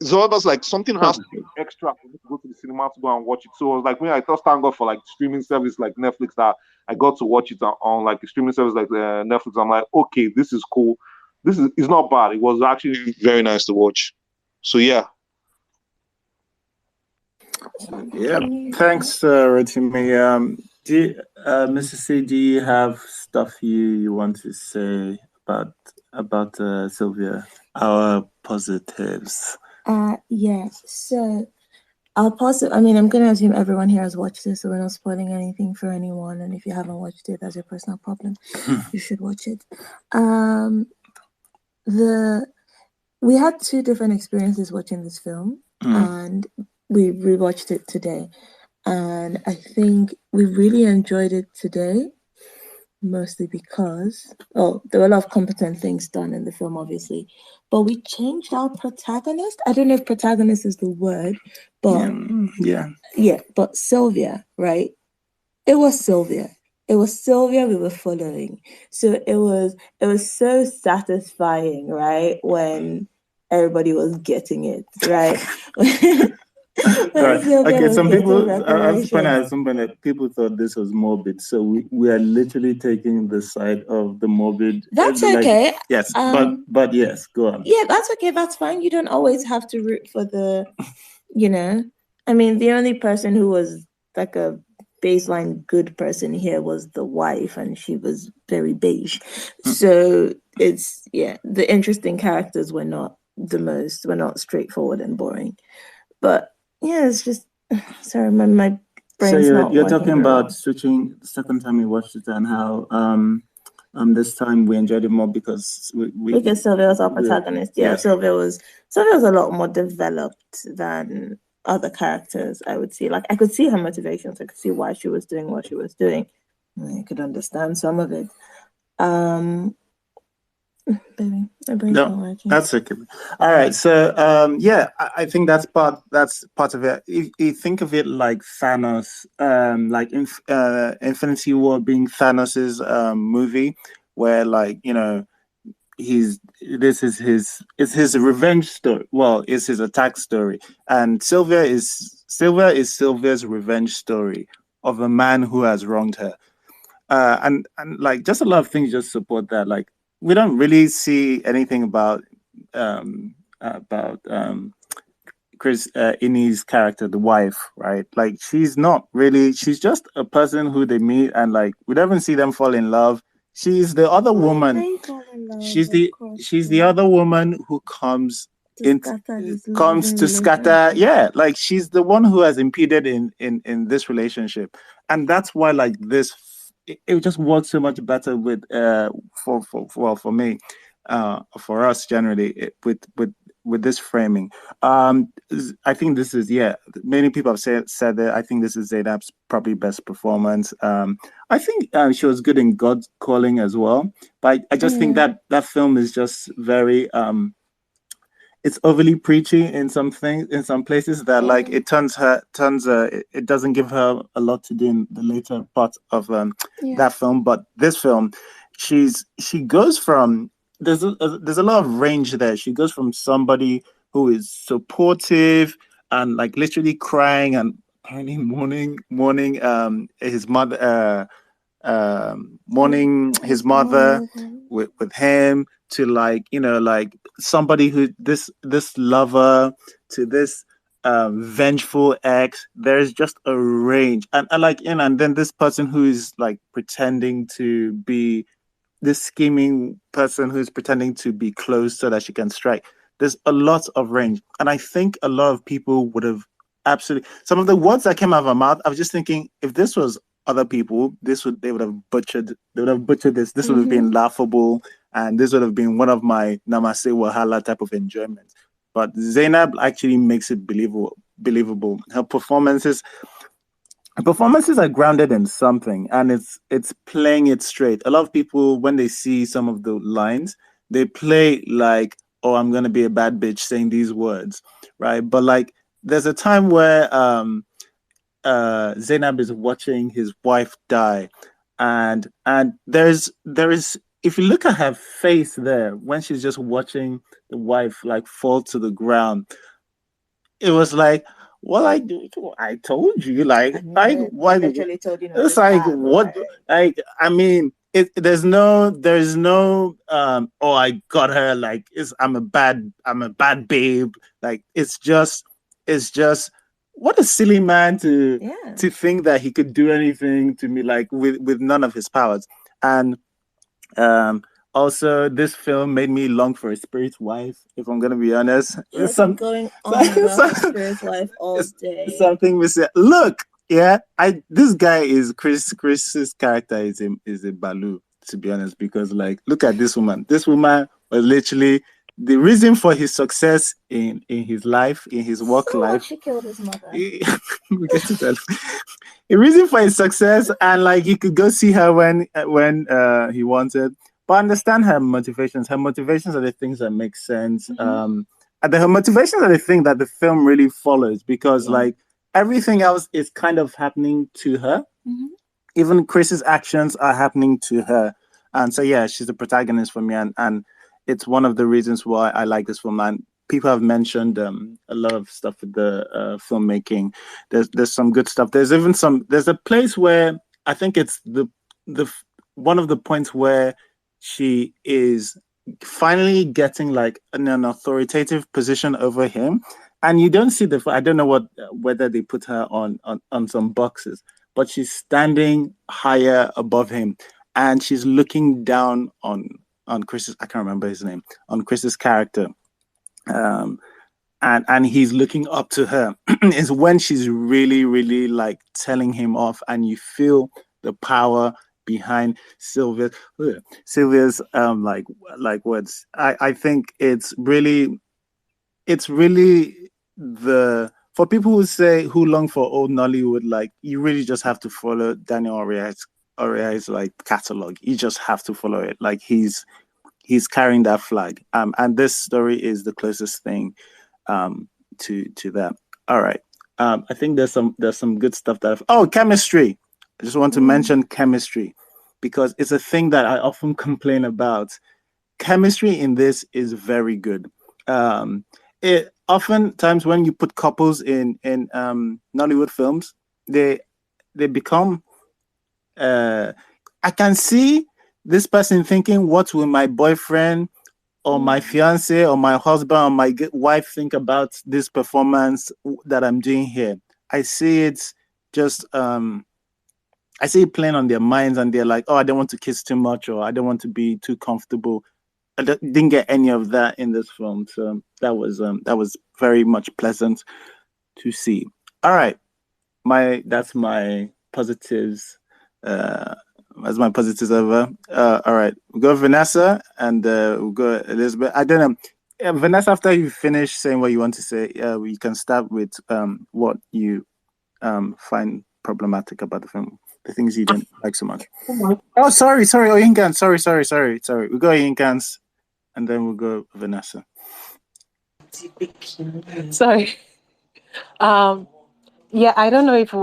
Speaker 10: it's almost like something has to be extra for me to go to the cinema to go and watch it. So I was like, when I thought thank God for like streaming service like Netflix that I got to watch it on like a streaming service like Netflix. I'm like, okay, this is cool. It's not bad. It was actually very nice to watch. So yeah.
Speaker 2: Yeah. Thanks, Rotimi. Mrs. C, do you have stuff you want to say about Sylvia? Our positives.
Speaker 3: Yes. So I'll pause it. I mean, I'm going to assume everyone here has watched this, so we're not spoiling anything for anyone. And if you haven't watched it, that's your personal problem. You should watch it. We had two different experiences watching this film, and we rewatched it today. And I think we really enjoyed it today, mostly because, there were a lot of competent things done in the film, obviously, but we changed our protagonist. I don't know if protagonist is the word, but but Sylvia, right? It was Sylvia. It was Sylvia we were following. So it was so satisfying, right? When everybody was getting it, right?
Speaker 2: Right. Okay, some people, I was pointing out something that people thought this was morbid. So we are literally taking the side of the morbid.
Speaker 3: That's okay.
Speaker 2: Yes, but yes, go on.
Speaker 3: Yeah, that's okay. That's fine. You don't always have to root for the, I mean, the only person who was like a baseline good person here was the wife, and she was very beige. So the interesting characters were not straightforward and boring. But yeah, it's just, sorry, my brain's
Speaker 2: so you're talking about switching the second time we watched it, and how this time we enjoyed it more because
Speaker 3: because Sylvia was our protagonist. Yeah, Sylvia was a lot more developed than other characters, I would see. Like, I could see her motivations. I could see why she was doing what she was doing. I could understand some of it. Baby, my brain's not
Speaker 2: No,
Speaker 3: working.
Speaker 2: that's okay. All right. So I think that's part of it. You think of it like Thanos, like Infinity War being Thanos's movie, where, like, it's his revenge story. Well, it's his attack story, and Sylvia is Sylvia's revenge story of a man who has wronged her. And like, just a lot of things just support that. Like, we don't really see anything about Chris Innie's character, the wife, right? Like, she's not really. She's just a person who they meet, and like, we don't even see them fall in love. She's the other woman.
Speaker 3: They fall in love,
Speaker 2: She's
Speaker 3: of
Speaker 2: the
Speaker 3: course,
Speaker 2: she's the
Speaker 3: yeah.
Speaker 2: other woman who comes
Speaker 3: To scatter this
Speaker 2: comes
Speaker 3: loving
Speaker 2: to scatter.
Speaker 3: relationship.
Speaker 2: Yeah, like, she's the one who has impeded in this relationship, and that's why, like, it just works so much better with for me, for us generally, with this framing. I think this is, many people have said that. I think this is Zainab's probably best performance. I think she was good in God's Calling as well, but I just think that film is just very it's overly preachy in some places, that like, it it doesn't give her a lot to do in the later part of that film. But this film, she goes from, there's a lot of range there. She goes from somebody who is supportive and, like, literally crying and apparently mourning his mother, mourning his mother with him, to, like, like, somebody who this lover, to this vengeful ex. There's just a range, and like, and then this person who is, like, pretending to be this scheming person who's pretending to be close so that she can strike. There's a lot of range, and I think a lot of people would have absolutely, some of the words that came out of my mouth, I was just thinking, if this was other people, they would have butchered this. This would have been laughable, and this would have been one of my Namaste Wahala type of enjoyment. But Zainab actually makes it believable. Her performances are grounded in something, and it's playing it straight. A lot of people, when they see some of the lines, they play like, oh, I'm gonna be a bad bitch saying these words, right? But, like, there's a time where Zainab is watching his wife die, and there is, if you look at her face there when she's just watching the wife, like, fall to the ground, it was like, well, I told you, like, why?
Speaker 3: Literally told you not
Speaker 2: It's
Speaker 3: to
Speaker 2: like,
Speaker 3: start,
Speaker 2: what?
Speaker 3: right?
Speaker 2: Like, I mean, there's no oh, I got her, like, I'm a bad babe. Like, it's just what a silly man to think that he could do anything to me, like, with none of his powers. And also, this film made me long for a spirit wife, if I'm gonna be honest.
Speaker 3: You're going on about a spirit wife all day.
Speaker 2: Something we say. Look, this guy is Chris's character is a Balu, to be honest, because, like, look at this woman. This woman was literally the reason for his success in his life, in his work life.
Speaker 3: She killed his mother.
Speaker 2: We get to that. A reason for his success, and, like, he could go see her when he wanted. But understand her motivations. Her motivations are the things that make sense. And her motivations are the thing that the film really follows, because like, everything else is kind of happening to her. Even Chris's actions are happening to her. And so, she's the protagonist for me. And it's one of the reasons why I like this film. And people have mentioned a lot of stuff with the filmmaking. There's some good stuff. There's a place where I think it's the one of the points where she is finally getting, like, an authoritative position over him, and you don't see I don't know whether they put her on some boxes, but she's standing higher above him, and she's looking down on Chris's, I can't remember his name, on Chris's character, and he's looking up to her. Is when she's really, really, like, telling him off, and you feel the power behind Sylvia's like words. I think it's really for people who long for old Nollywood, like you really just have to follow Daniel Oriahi's like catalog. You just have to follow it. Like he's carrying that flag. And this story is the closest thing to that. All right. I think there's some good stuff chemistry. I just want to mention chemistry because it's a thing that I often complain about. Chemistry in this is very good. It oftentimes when you put couples in Nollywood films, they become. I can see this person thinking, "What will my boyfriend or my fiance or my husband or my wife think about this performance that I'm doing here?" I see it just I see it playing on their minds, and they're like, "Oh, I don't want to kiss too much, or I don't want to be too comfortable." I didn't get any of that in this film, so that was very much pleasant to see. All right, that's my positives. That's my positives over. All right, we'll go Vanessa and we'll go Elizabeth. I don't know, Vanessa. After you finish saying what you want to say, we can start with what you find problematic about the film, the things you didn't like so much. Oh, sorry. Oh, Inkans. Sorry. We'll go Inkans, and then we'll go Vanessa.
Speaker 4: Sorry. Yeah, I don't know if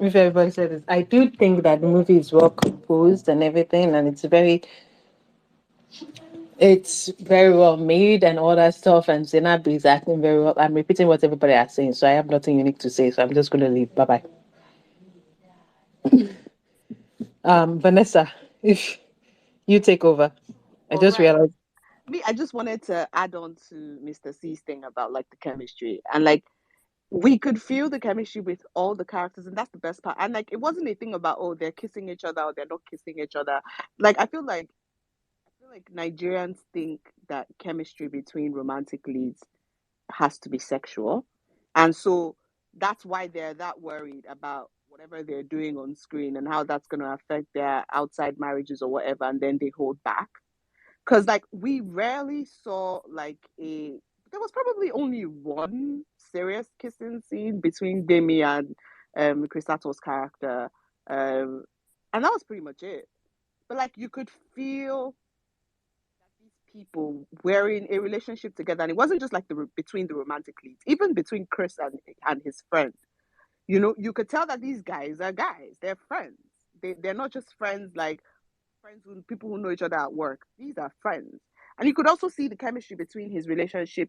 Speaker 4: everybody said this. I do think that the movie is well composed and everything, and it's very well made and all that stuff. And Zainab is acting very well. I'm repeating what everybody is saying, so I have nothing unique to say. So I'm just going to leave. Bye bye. Vanessa, if you take over. I just realized.
Speaker 5: I just wanted to add on to Mr. C's thing about like the chemistry, and like we could feel the chemistry with all the characters, and that's the best part. And like it wasn't a thing about they're kissing each other or they're not kissing each other. Like I feel like Nigerians think that chemistry between romantic leads has to be sexual, and so that's why they're that worried about whatever they're doing on screen and how that's going to affect their outside marriages or whatever, and then they hold back. Because like we rarely saw like there was probably only one serious kissing scene between Gbemi and Chrisato's character, and that was pretty much it. But like you could feel that these people were in a relationship together, and it wasn't just like between the romantic leads, even between Chris and his friend. You know, you could tell that these guys are guys. They're friends. They're not just friends like friends with people who know each other at work. These are friends. And you could also see the chemistry between his relationship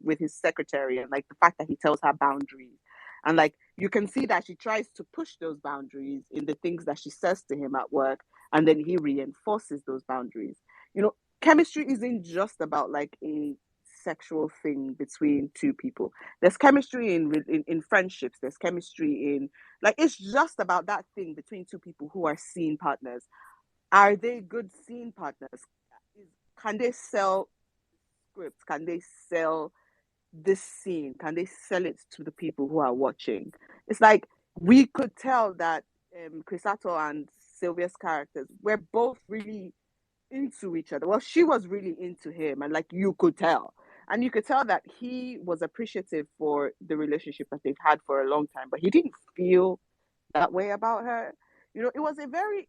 Speaker 5: with his secretary, and like the fact that he tells her boundaries. And like you can see that she tries to push those boundaries in the things that she says to him at work, and then he reinforces those boundaries. You know, chemistry isn't just about like a sexual thing between two people. There's chemistry in friendships. There's chemistry in like it's just about that thing between two people who are scene partners. Are they good scene partners? Can they sell scripts? Can they sell this scene? Can they sell it to the people who are watching? It's like we could tell that Crisato and Sylvia's characters were both really into each other. Well, she was really into him, and like you could tell. And you could tell that he was appreciative for the relationship that they've had for a long time, but he didn't feel that way about her. You know, it was a very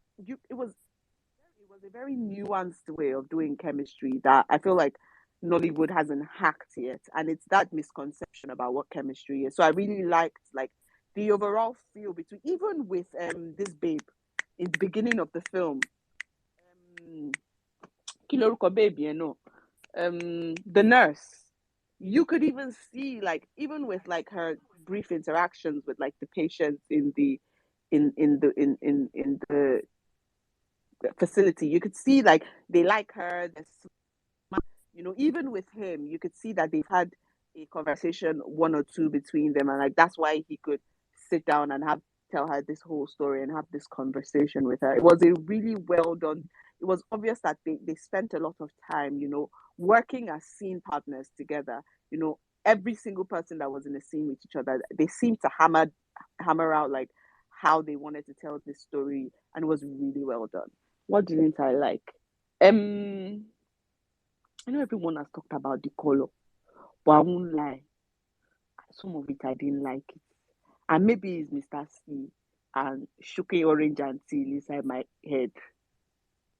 Speaker 5: nuanced way of doing chemistry that I feel like Nollywood hasn't hacked yet, and it's that misconception about what chemistry is. So I really liked like the overall feel between even with this babe in the beginning of the film. Kiloruko baby, you know, the nurse. You could even see like even with like her brief interactions with like the patients in the facility, you could see like they like her. You know, even with him, you could see that they've had a conversation, one or two between them, and like that's why he could sit down and tell her this whole story and have this conversation with her. It was a really well done. It was obvious that they spent a lot of time, you know, working as scene partners together. You know, every single person that was in the scene with each other, they seemed to hammer out like how they wanted to tell this story, and it was really well done. What didn't I like? I know everyone has talked about the color, but I won't lie. some of it I didn't like it. And maybe it's Mr. C and Shuki Orange and Teal inside my head.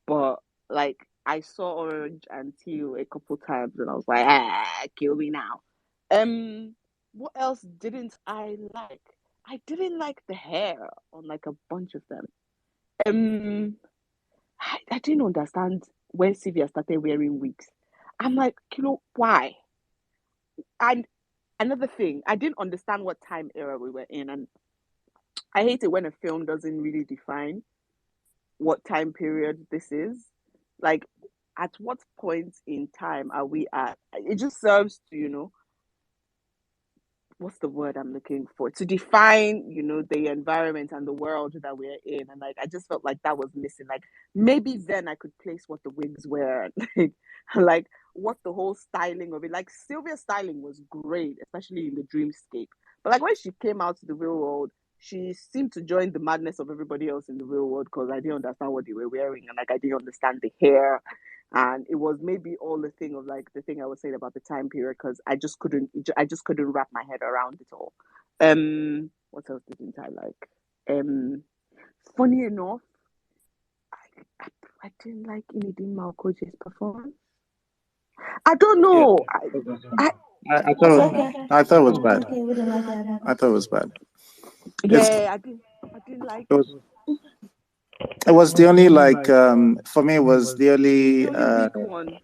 Speaker 5: But like I saw Orange and Teal a couple times and I was like, kill me now. What else didn't I like? I didn't like the hair on like a bunch of them. I didn't understand when Sylvia started wearing wigs. I'm like, why? And another thing, I didn't understand what time era we were in, and I hate it when a film doesn't really define what time period this is. Like, at what point in time are we at? It just serves to, what's the word I'm looking for? To define, the environment and the world that we're in. And like I just felt like that was missing. Like maybe then I could place what the wigs were, like what the whole styling of it. Like Sylvia's styling was great, especially in the dreamscape. But like when she came out to the real world, she seemed to join the madness of everybody else in the real world because I didn't understand what they were wearing and like I didn't understand the hair. And it was maybe all the thing of like the thing I was saying about the time period because I just couldn't wrap my head around it all. What else didn't I like? Funny enough, I didn't like Inidin Okeze's performance. I don't know.
Speaker 2: I thought it was bad. I thought it was bad.
Speaker 5: Yeah, I didn't like it.
Speaker 2: It was the only like for me it was the only
Speaker 5: weak one.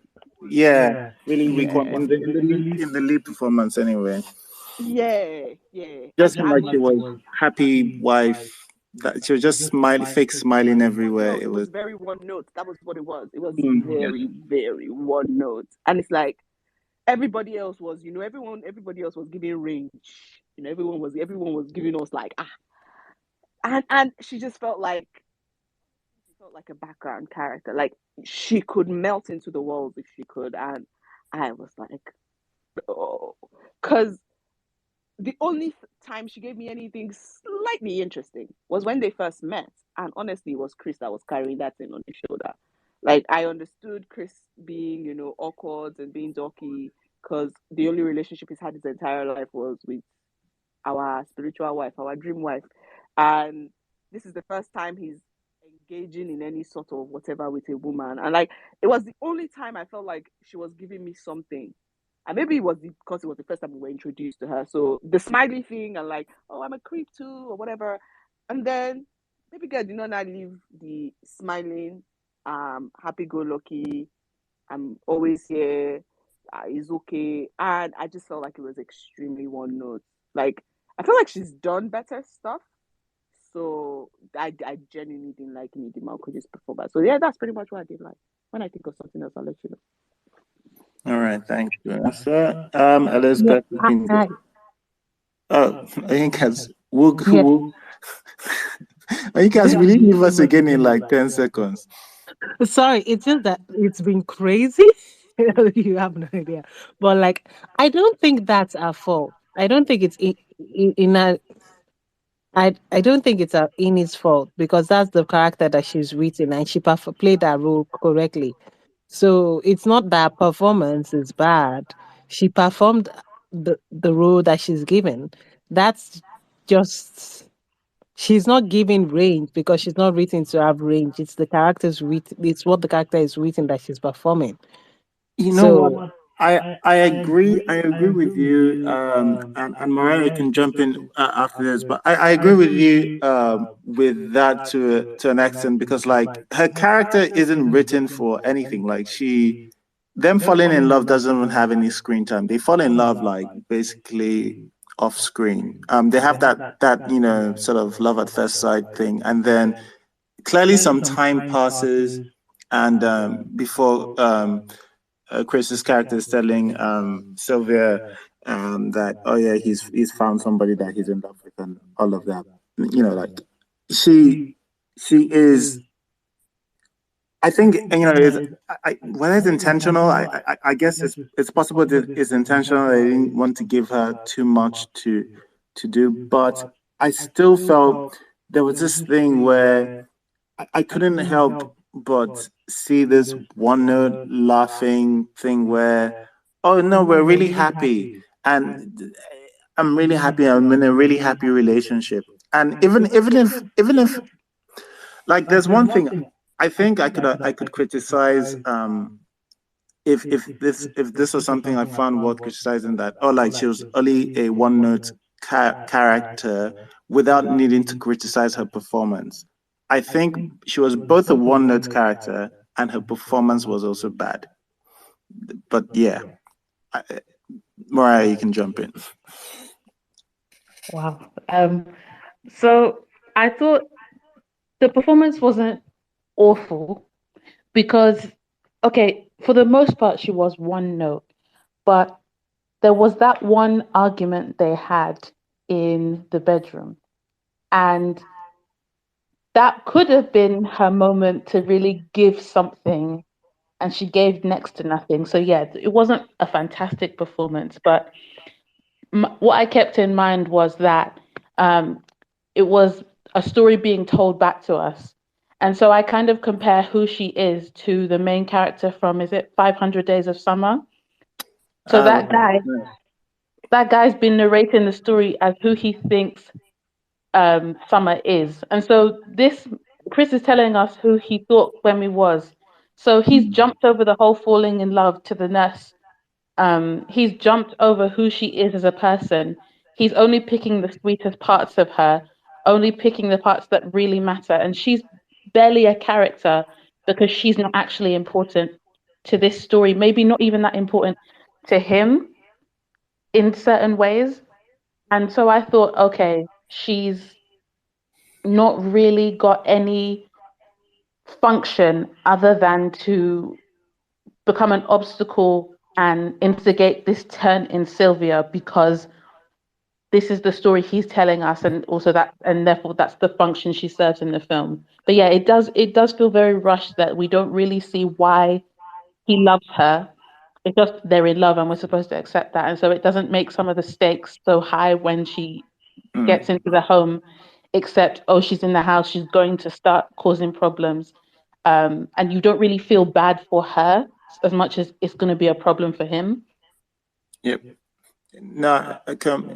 Speaker 2: Yeah, really weak one in the lead performance anyway.
Speaker 5: Yeah.
Speaker 2: Just like she was happy wife. That she was just fake smiling everywhere.
Speaker 5: It was very one note. That was what it was. It was very, very one note. And it's like everybody else was, everybody else was giving range. Everyone was giving us like and she just felt like a background character. Like she could melt into the world if she could, and I was like, oh, because the only time she gave me anything slightly interesting was when they first met, and honestly, it was Chris that was carrying that thing on his shoulder. Like I understood Chris being, awkward and being dorky because the only relationship he's had his entire life was with our spiritual wife, our dream wife, and this is the first time he's engaging in any sort of whatever with a woman. And like it was the only time I felt like she was giving me something. And maybe it was because it was the first time we were introduced to her. So the smiley thing and like, oh, I'm a creep too, or whatever. And then maybe girl did not leave the smiling, happy-go-lucky, I'm always here, it's okay. And I just felt like it was extremely one note. Like I feel like she's done better stuff. So I genuinely didn't like Inidin Okeze's performance. So yeah, that's pretty much what I did like. When I think of something else, I'll let you know.
Speaker 2: All right, thank you, Vanessa. Elizabeth.
Speaker 4: Yeah,
Speaker 2: I think we'll you guys will you leave us again in like 10 seconds?
Speaker 4: Sorry, it's just that it's been crazy. You have no idea. But like, I don't think that's our fault. I don't think it's I don't think it's in his fault because that's the character that she's written and she played that role correctly. So it's not that performance is bad. She performed the role that she's given. That's just she's not giving range because she's not written to have range. It's the character's written. It's what the character is written that she's performing.
Speaker 2: You know what? I agree. I agree with you. And Mariah can jump in after this, but I agree with you with that to an extent because like her character isn't written for anything. Like them falling in love doesn't even have any screen time. They fall in love like basically off screen. They have that sort of love at first sight thing, and then clearly some time passes, and before Chris's character is telling Sylvia that he's found somebody that he's in love with and all of that. Like she is. I think whether it's intentional, I guess it's possible that it's intentional. I didn't want to give her too much to do, but I still felt there was this thing where I couldn't help but see this one note laughing thing where, oh no, we're really happy. And I'm really happy. I'm in a really happy relationship. And even if like there's one thing I think I could criticize if this was something I found worth criticizing, that like she was only a one note character without needing to criticize her performance. I think she was both a one note character and her performance was also bad. But yeah, I, Mariah, you can jump in.
Speaker 9: Wow. So I thought the performance wasn't awful because, okay, for the most part, she was one note, but there was that one argument they had in the bedroom, and that could have been her moment to really give something, and she gave next to nothing. So, yeah, it wasn't a fantastic performance, but what I kept in mind was that um, it was a story being told back to us. And so I kind of compare who she is to the main character from, is it 500 Days of Summer? So that guy's been narrating the story as who he thinks Summer is. And so Chris is telling us who he thought Gbemi was. So he's jumped over the whole falling in love to the nurse. He's jumped over who she is as a person. He's only picking the sweetest parts of her, only picking the parts that really matter. And she's barely a character because she's not actually important to this story. Maybe not even that important to him in certain ways. And so I thought, okay, she's not really got any function other than to become an obstacle and instigate this turn in Sylvia because this is the story he's telling us, and also that, and therefore that's the function she serves in the film. But yeah, it does feel very rushed that we don't really see why he loves her. It's just they're in love and we're supposed to accept that. And so it doesn't make some of the stakes so high when she gets into the home, except, oh, she's in the house, she's going to start causing problems. And you don't really feel bad for her as much as it's going to be a problem for him.
Speaker 2: Yep. No, I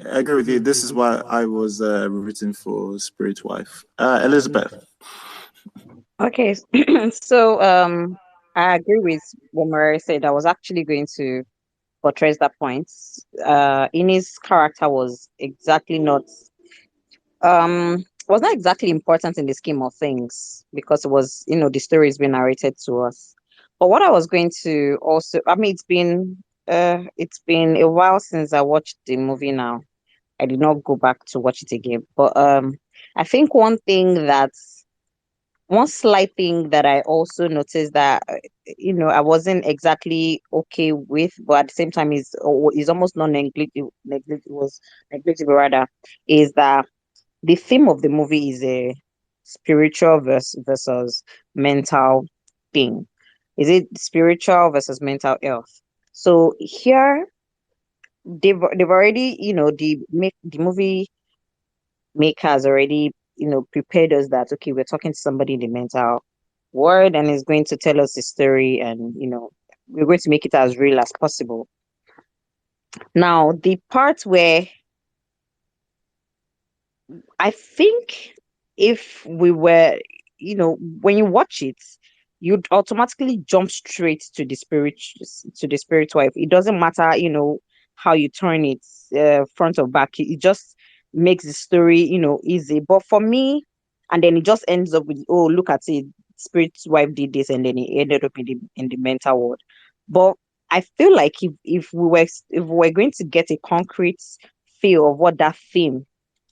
Speaker 2: agree with you. This is why I was rooting for Spirit Wife. Elizabeth.
Speaker 6: Okay, so I agree with what Murray said. I was actually going to buttress that point. Ini's character was not exactly important in the scheme of things because it was, the story is being narrated to us. But what I was going to also, I mean, it's been a while since I watched the movie now. I did not go back to watch it again. But I think one slight thing that I also noticed that I wasn't exactly okay with, but at the same time is almost not negligible. Was negligible rather, is that the theme of the movie is a spiritual versus mental thing. Is it spiritual versus mental health? So here they've already, the movie makers already, prepared us that okay, we're talking to somebody in the mental world and is going to tell us the story, and we're going to make it as real as possible. Now, the part where I think if we were, when you watch it, you'd automatically jump straight to the spirit wife. It doesn't matter, how you turn it, front or back. It just makes the story, easy. But for me, and then it just ends up with, oh, look at it, spirit wife did this, and then it ended up in the mental world. But I feel like if we were going to get a concrete feel of what that theme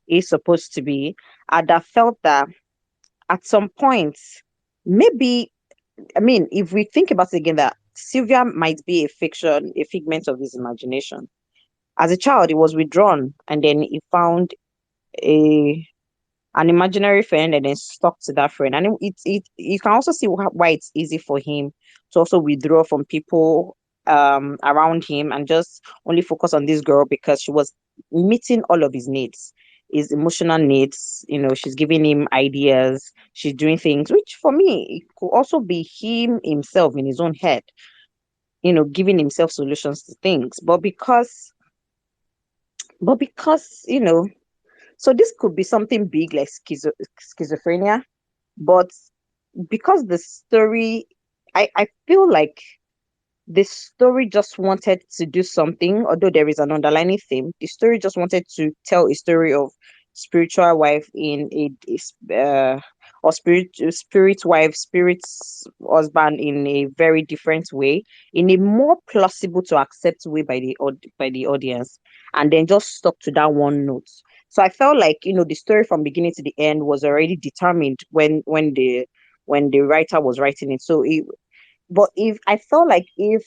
Speaker 6: is supposed to be, I'd have felt that at some point, maybe, I mean, if we think about it again, that Sylvia might be a fiction, a figment of his imagination. As a child, he was withdrawn, and then he found a an imaginary friend, and then stuck to that friend. And you can also see why it's easy for him to also withdraw from people around him and just only focus on this girl because she was meeting all of his needs, his emotional needs. She's giving him ideas, she's doing things, which for me, it could also be him himself in his own head, giving himself solutions to things. But because But because, so this could be something big like schizophrenia, but because the story, I feel like the story just wanted to do something, although there is an underlying theme. The story just wanted to tell a story of spiritual wife in or spirit wife, spirit's husband in a very different way, in a more plausible to accept way by the audience, and then just stuck to that one note. So I felt like the story from beginning to the end was already determined when the writer was writing it. But if I felt like if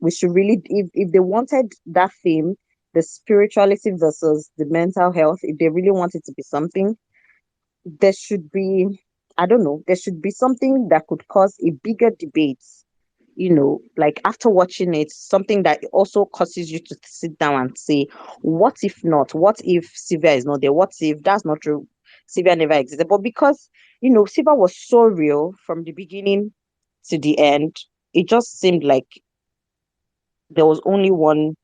Speaker 6: we should really if they wanted that theme, the spirituality versus the mental health, if they really want it to be something, there should be, I don't know, there should be something that could cause a bigger debate, like after watching it, something that also causes you to sit down and say, what if not? What if Sylvia is not there? What if that's not true? Sylvia never existed. But because, Sylvia was so real from the beginning to the end, it just seemed like there was only one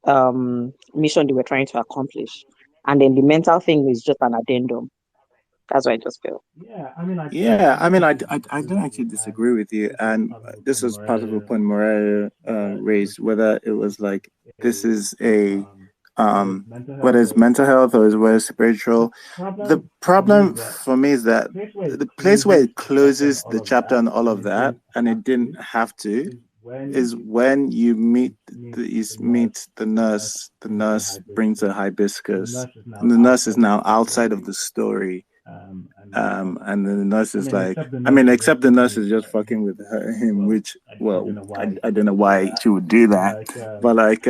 Speaker 6: mission they were trying to accomplish. And then the mental thing is just an addendum. That's what I just feel.
Speaker 2: Yeah, I mean, I don't actually disagree with you, and this was part of a point Mariah raised, whether it was like this is a whether it's mental health or whether it's spiritual. The problem for me is that the place where it closes the chapter and all of that, and it didn't have to, is when you meet the nurse. The nurse brings a hibiscus, and the nurse is now outside of the story. And then the nurse is like, I mean, except the nurse is just fucking with him, which, well, I don't know why she would do that, but like,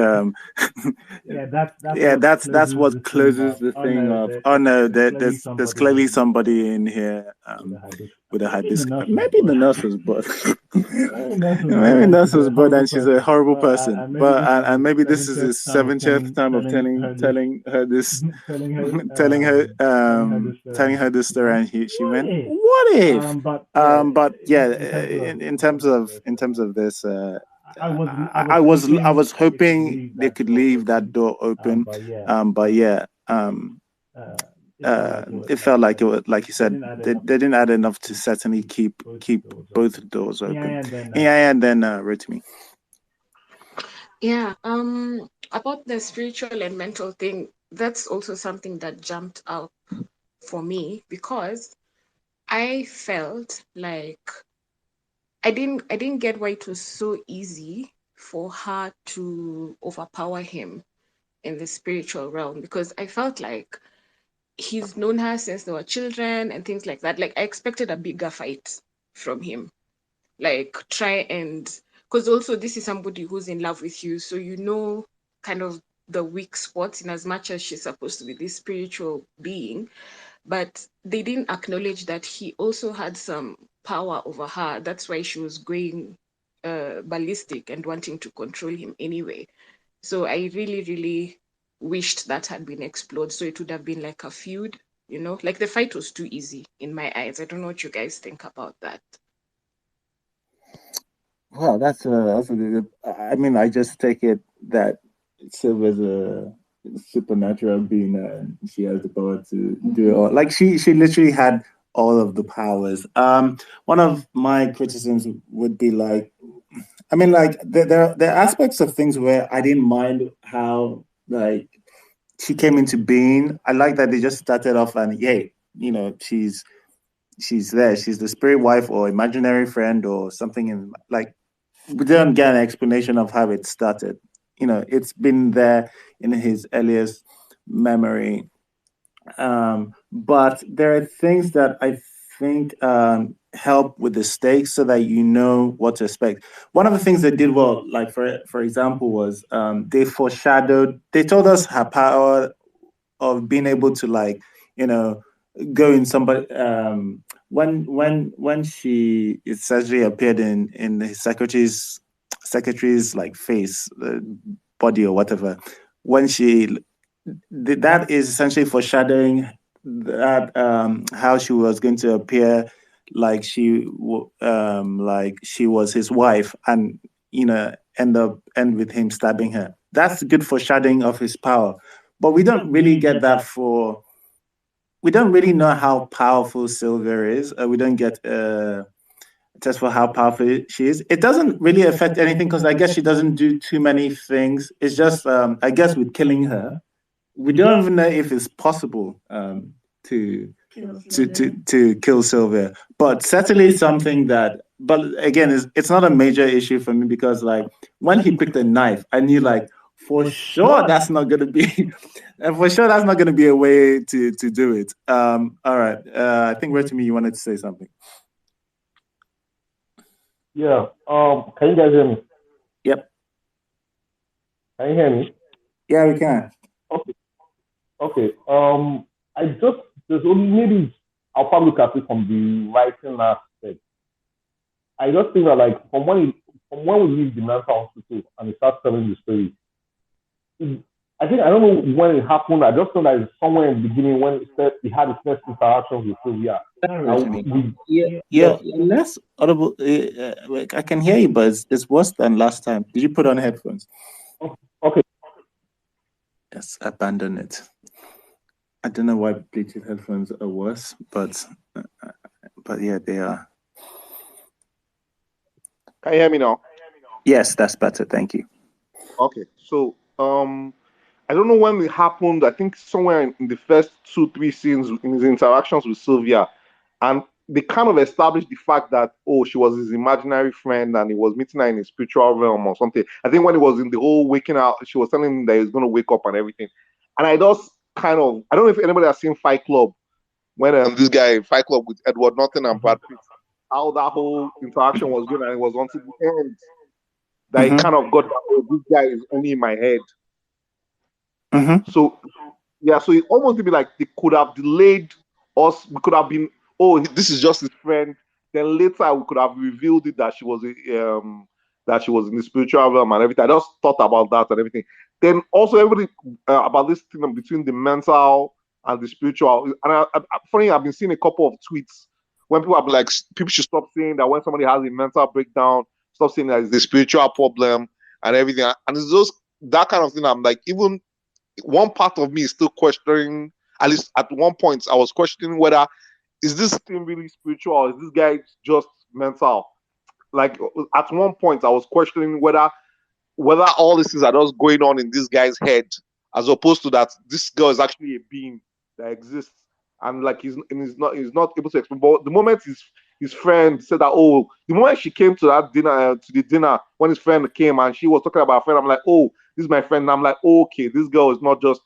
Speaker 2: yeah, that's what closes the thing of, oh no, there's clearly somebody in here, with a hibiscus. Maybe the nurse was bored. Maybe the nurse was bored and she's a horrible person. But and maybe this is his 70th time of telling her this, telling her this story, and she went, what if? But yeah, in terms of this, I was hoping they could leave that door open. But yeah, it felt like it was, like you said, they didn't add enough to certainly keep both doors open. Yeah, and then Rotimi.
Speaker 7: Yeah, about the spiritual and mental thing, that's also something that jumped out for me because I felt like I didn't get why it was so easy for her to overpower him in the spiritual realm, because I felt like he's known her since they were children and things like that. Like I expected a bigger fight from him. Like try and, because also this is somebody who's in love with you, so kind of the weak spots in as much as she's supposed to be this spiritual being, but they didn't acknowledge that he also had some power over her. That's why she was going ballistic and wanting to control him anyway. So I really, really wished that had been explored. So it would have been like a feud, like the fight was too easy in my eyes. I don't know what you guys think about that.
Speaker 2: Well, that's a good. I mean, I just take it that Sylvia's a supernatural being, and she has the power to do it all. Like she literally had all of the powers. One of my criticisms would be like, I mean, like there are aspects of things where I didn't mind how like she came into being. I like that they just started off and yay, she's there. She's the spirit wife or imaginary friend or something. In like we didn't get an explanation of how it started. It's been there in his earliest memory. But there are things that I think help with the stakes so that you know what to expect. One of the things they did well, like for example, was they foreshadowed. They told us her power of being able to like go in somebody when she essentially appeared in his secretary's like face, body or whatever. When she that is essentially foreshadowing that how she was going to appear like like she was his wife, and end with him stabbing her. that's good foreshadowing of his power. But we don't really get that for. We don't really know how powerful Sylvia is. We don't get a test for how powerful she is. It doesn't really affect anything because I guess she doesn't do too many things. It's just, I guess, with killing her, we don't even know if it's possible to kill Sylvia. But certainly something that. But again, it's not a major issue for me because like when he picked a knife, I knew like for sure that's not going to be, and for sure that's not going to be a way to do it. All right, I think Rotimi, you wanted to say something.
Speaker 10: Yeah. Can you guys hear me?
Speaker 2: Yep.
Speaker 10: Can you hear me?
Speaker 2: Yeah, we can.
Speaker 10: Okay. Okay. I just there's only maybe I'll probably look at it from the writing aspect. I just think that like from when we leave the mental hospital and he starts telling the story, I think I don't know when it happened. I just know that it's somewhere in the beginning when he had his first interactions with Sylvia.
Speaker 2: Yeah, less audible. I can hear you, but it's worse than last time. Did you put on headphones?
Speaker 10: Okay.
Speaker 2: Yes, abandon it. I don't know why Bluetooth headphones are worse, but yeah, they are.
Speaker 10: Can you hear me now?
Speaker 2: Yes, that's better. Thank you.
Speaker 10: Okay, so I don't know when it happened. I think somewhere in the first 2-3 scenes in his interactions with Sylvia, and they kind of established the fact that she was his imaginary friend and he was meeting her in his spiritual realm or something. I think when he was in the whole waking up, she was telling him that he's going to wake up and everything. And I just kind of, I don't know if anybody has seen Fight Club, when this guy Fight Club with Edward Norton and Brad Pitt, how that whole interaction was going, and it was until the end that he kind of got that, this guy is only in my head. So yeah, so it almost be like they could have delayed us. We could have been, this is just his friend. Then later we could have revealed it that she was in the spiritual realm and everything. I just thought about that and everything. Then also everybody about this thing between the mental and the spiritual. And funny, I've been seeing a couple of tweets when people have been like, people should stop saying that when somebody has a mental breakdown, stop saying that it's the spiritual problem and everything. And it's just that kind of thing. I'm like, even one part of me is still questioning, at least at one point, I was questioning whether is this thing really spiritual or is this guy just mental? Like at one point, I was questioning whether all these things are just going on in this guy's head, as opposed to that this girl is actually a being that exists, and like he's not able to explain. But the moment his friend said that, the moment she came to that dinner, to the dinner, when his friend came and she was talking about her friend, I'm like, this is my friend. And I'm like, okay, this girl is not just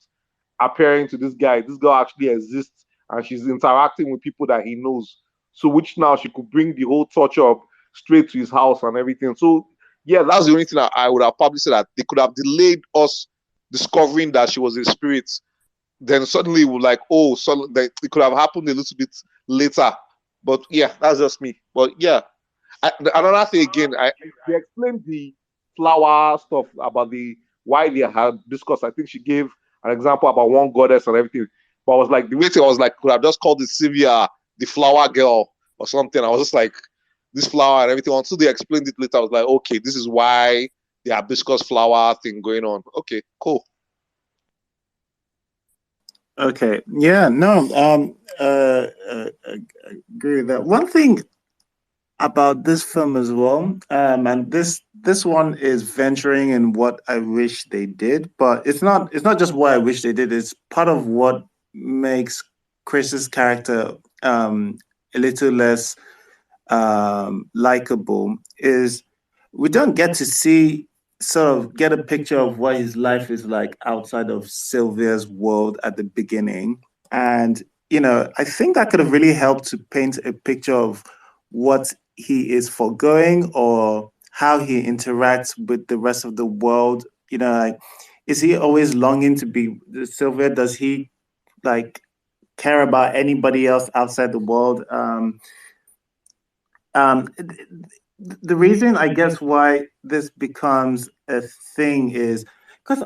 Speaker 10: appearing to this guy. This girl actually exists and she's interacting with people that he knows. So which now she could bring the whole torture up straight to his house and everything. So yeah, that's the only thing I would have probably said, that they could have delayed us discovering that she was a spirit. Then suddenly we're like, it could have happened a little bit later. But yeah, that's just me. But yeah, another thing again, they explained the flower stuff about why they had discussed. I think she gave an example about one goddess and everything. But I was like, the way I was like, could have just called it Sylvia, the flower girl or something. I was just like, this flower and everything. Until they explained it later, I was like, okay, this is why the hibiscus flower thing going on. Okay, cool.
Speaker 2: Okay. Yeah. No. Agree with that. One thing about this film as well, and this one is venturing in what I wish they did, but it's not just what I wish they did. It's part of what makes Chris's character a little less likable. Is we don't get to see sort of get a picture of what his life is like outside of Sylvia's world at the beginning. And, I think that could have really helped to paint a picture of what he is foregoing or how he interacts with the rest of the world. Like, is he always longing to be Sylvia? Does he like care about anybody else outside the world? The reason I guess why this becomes a thing is because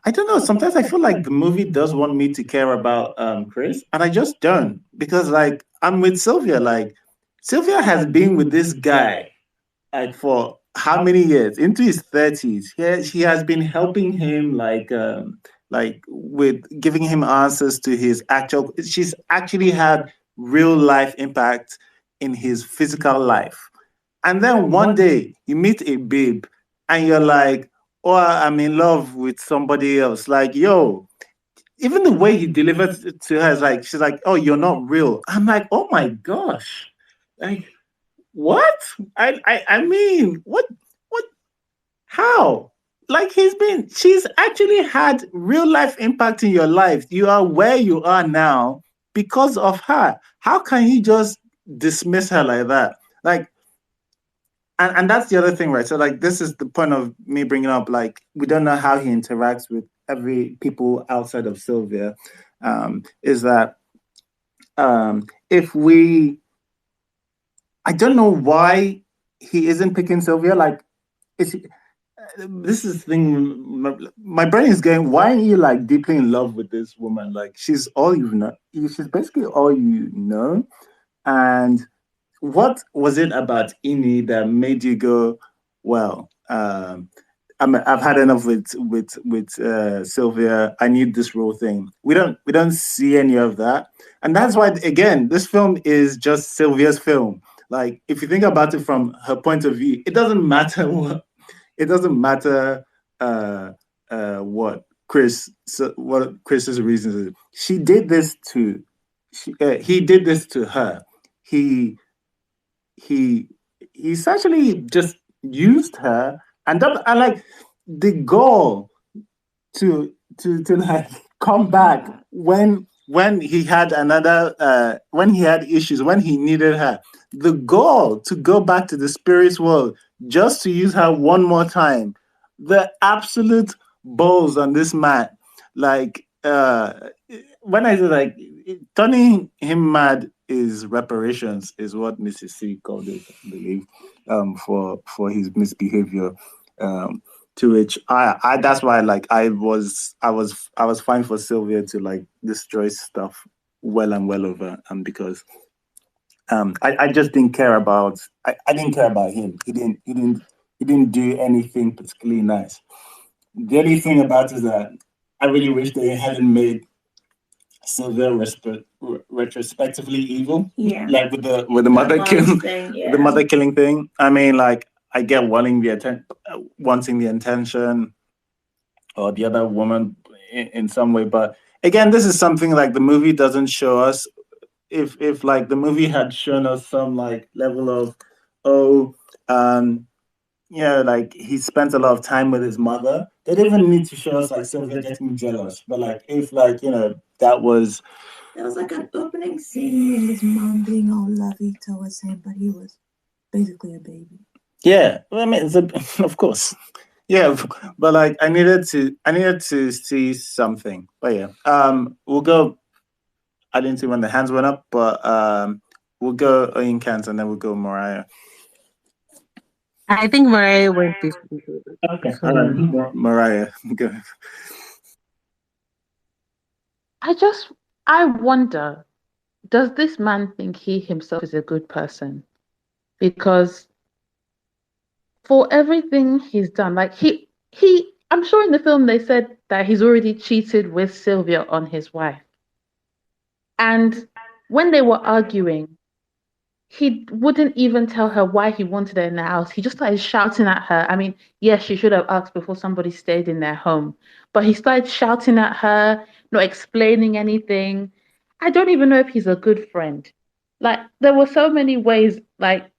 Speaker 2: I don't know. Sometimes I feel like the movie does want me to care about Chris, and I just don't, because like I'm with Sylvia. Like Sylvia has been with this guy like for how many years into his 30s. She has been helping him like with giving him answers to his actual. She's actually had real life impact in his physical life. And then one day you meet a babe and you're like, oh, I'm in love with somebody else. Like, yo, even the way he delivers it to her is like, she's like, oh, you're not real. I'm like, oh my gosh. Like, what? I mean, what, how? Like she's actually had real life impact in your life. You are where you are now because of her. How can you just dismiss her like that? Like, and that's the other thing, right? So like this is the point of me bringing up, like, we don't know how he interacts with every people outside of Sylvia. Is that if we, I don't know why he isn't picking Sylvia. Like, this is the thing. My brain is going, why are you like deeply in love with this woman? Like, she's all you know. She's basically all you know. And what was it about Ini that made you go, well, I've had enough with Sylvia. I need this role thing. We don't see any of that, and that's why again this film is just Sylvia's film. Like, if you think about it from her point of view, it doesn't matter what it doesn't matter what Chris's reasons is. She did this to he did this to her. He he essentially just used her, and like the goal to like come back when he had when he had issues, when he needed her, the goal to go back to the spirit world just to use her one more time. The absolute balls on this man. Like, when I say like turning him mad is reparations, is what Mrs. C called it, I believe, for his misbehavior. To which I that's why like I was fine for Sylvia to like destroy stuff well and well over, because I just didn't care about I didn't care about him. He didn't do anything particularly nice. The only thing about it is that I really wish they hadn't made Sylvia retrospectively evil.
Speaker 3: Yeah.
Speaker 2: Like with the mother killing
Speaker 3: Yeah.
Speaker 2: the mother killing thing. I mean, like, I get wanting the attention or the other woman in some way, but again, this is something like the movie doesn't show us. If like the movie had shown us some like level of, oh, yeah, like he spent a lot of time with his mother. They didn't even need to show us like Sylvia getting jealous. But like, if like, that was
Speaker 3: There was like an opening scene with his mom being all lovey towards him, but he was basically a baby.
Speaker 2: yeah. Well, I mean, of course, yeah. But like, I needed to see something. But yeah, we'll go. I didn't see when the hands went up, but we'll go Oyin Kant and then we'll go Mariah.
Speaker 4: I think Mariah went before.
Speaker 2: Okay, all right, Mariah, go.
Speaker 9: I wonder, does this man think he himself is a good person? Because for everything he's done, like I'm sure in the film they said that he's already cheated with Sylvia on his wife. And when they were arguing, he wouldn't even tell her why he wanted her in the house. He just started shouting at her. I mean, yes, she should have asked before somebody stayed in their home. But he started shouting at her, not explaining anything. I don't even know if he's a good friend. Like, there were so many ways, like,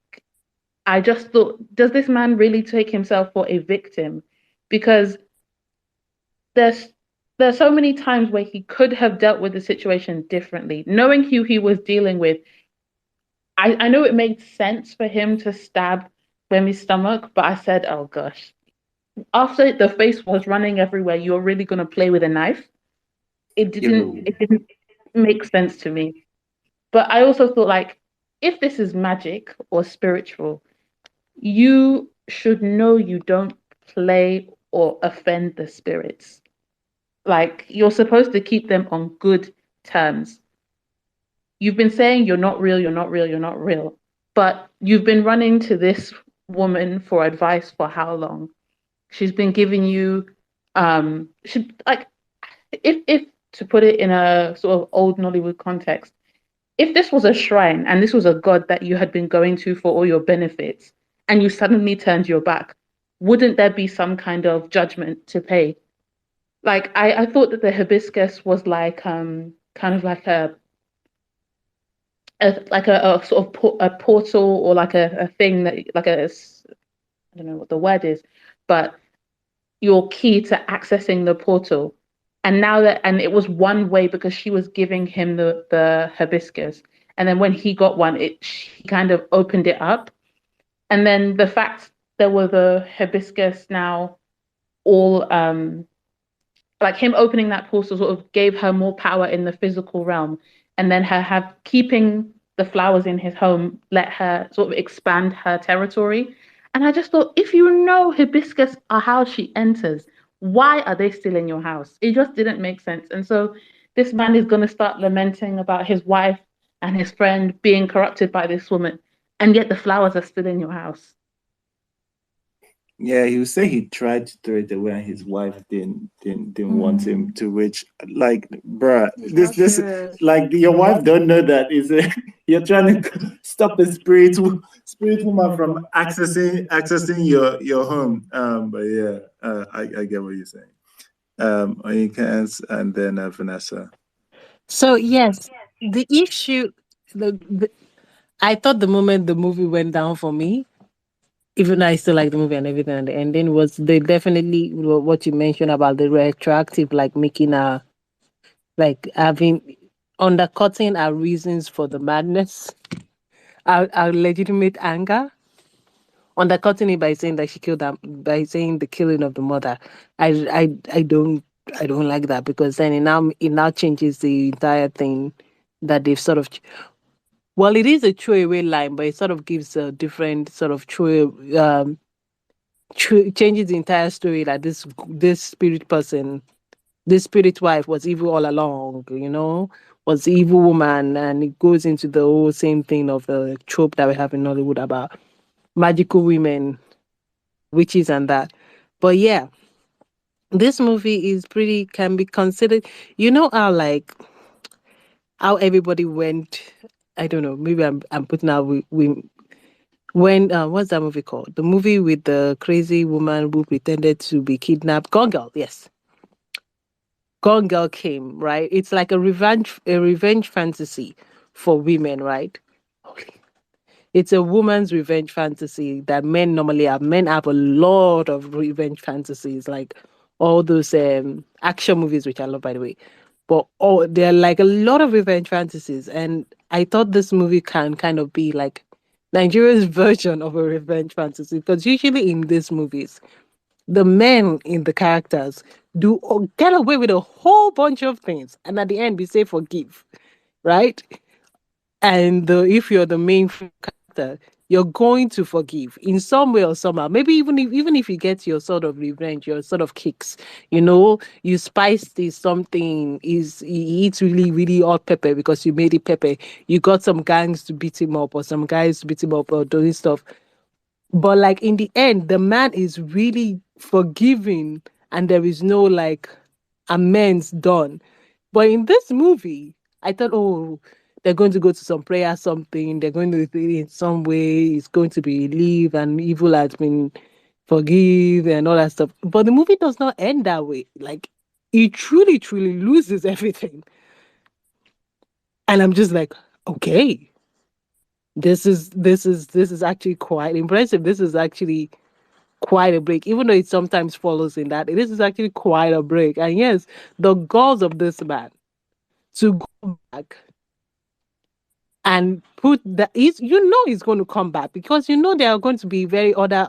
Speaker 9: I just thought, does this man really take himself for a victim? Because there's so many times where he could have dealt with the situation differently. Knowing who he was dealing with, I know it made sense for him to stab Gbemi's stomach, but I said, oh gosh. After the face was running everywhere, you're really gonna play with a knife? It didn't make sense to me. But I also thought, like, if this is magic or spiritual, you should know you don't play or offend the spirits. Like, you're supposed to keep them on good terms. You've been saying you're not real, you're not real, you're not real. But you've been running to this woman for advice for how long? She's been giving you, she like, if to put it in a sort of old Nollywood context, if this was a shrine and this was a god that you had been going to for all your benefits, and you suddenly turned your back, wouldn't there be some kind of judgment to pay? Like I thought that the hibiscus was like kind of like a sort of a portal, or like a thing that like I don't know what the word is, but your key to accessing the portal. And now that, and it was one way because she was giving him the hibiscus. And then when he got one, she kind of opened it up. And then the fact there were the hibiscus now all like him opening that portal sort of gave her more power in the physical realm. And then her have keeping the flowers in his home let her sort of expand her territory. And I just thought, if you know hibiscus are how she enters, why are they still in your house? It just didn't make sense. And so this man is going to start lamenting about his wife and his friend being corrupted by this woman, and yet the flowers are still in your house.
Speaker 2: Yeah, he would say he tried to throw it away and his wife didn't want him to, which, like, bruh, this like your wife don't know that is you're trying to stop a spirit woman from accessing your home. But yeah, I get what you're saying. Onikans and then Vanessa.
Speaker 4: So yes, the issue, I thought the moment the movie went down for me, even though I still like the movie and everything, and the ending was they definitely what you mentioned about the retroactive, like making like having undercutting our reasons for the madness, our legitimate anger, undercutting it by saying that she killed them, by saying the killing of the mother. I don't like that, because then it now changes the entire thing that they've sort of. Well, it is a throwaway line, but it sort of gives a different sort of changes the entire story that this spirit person, this spirit wife was evil all along, was the evil woman, and it goes into the whole same thing of the trope that we have in Hollywood about magical women, witches, and that. But yeah, this movie can be considered. You know how everybody went. I don't know. Maybe I'm putting out we when what's that movie called? The movie with the crazy woman who pretended to be kidnapped. Gone Girl, yes. Gone Girl came, right? It's like a revenge fantasy for women, right? It's a woman's revenge fantasy that men normally have. Men have a lot of revenge fantasies, like all those action movies, which I love, by the way. But there are like a lot of revenge fantasies, and I thought this movie can kind of be like Nigeria's version of a revenge fantasy, because usually in these movies, the men in the characters do get away with a whole bunch of things, and at the end, we say forgive, right? And if you're the main character, you're going to forgive in some way or somehow. Maybe even if you get your sort of revenge, your sort of kicks, you spice this something. He eats really really hot pepper because you made it pepper. You got some gangs to beat him up, or some guys to beat him up, or doing stuff. But like in the end, the man is really forgiving, and there is no like amends done. But in this movie, I thought, oh, they're going to go to some prayer, something. They're going to in some way. It's going to be relief, and evil has been forgive and all that stuff. But the movie does not end that way. Like, he truly, truly loses everything. And I'm just like, okay, this is actually quite impressive. This is actually quite a break, even though it sometimes follows in that. This is actually quite a break. And yes, the goals of this man to go back and put that he's going to come back, because there are going to be very other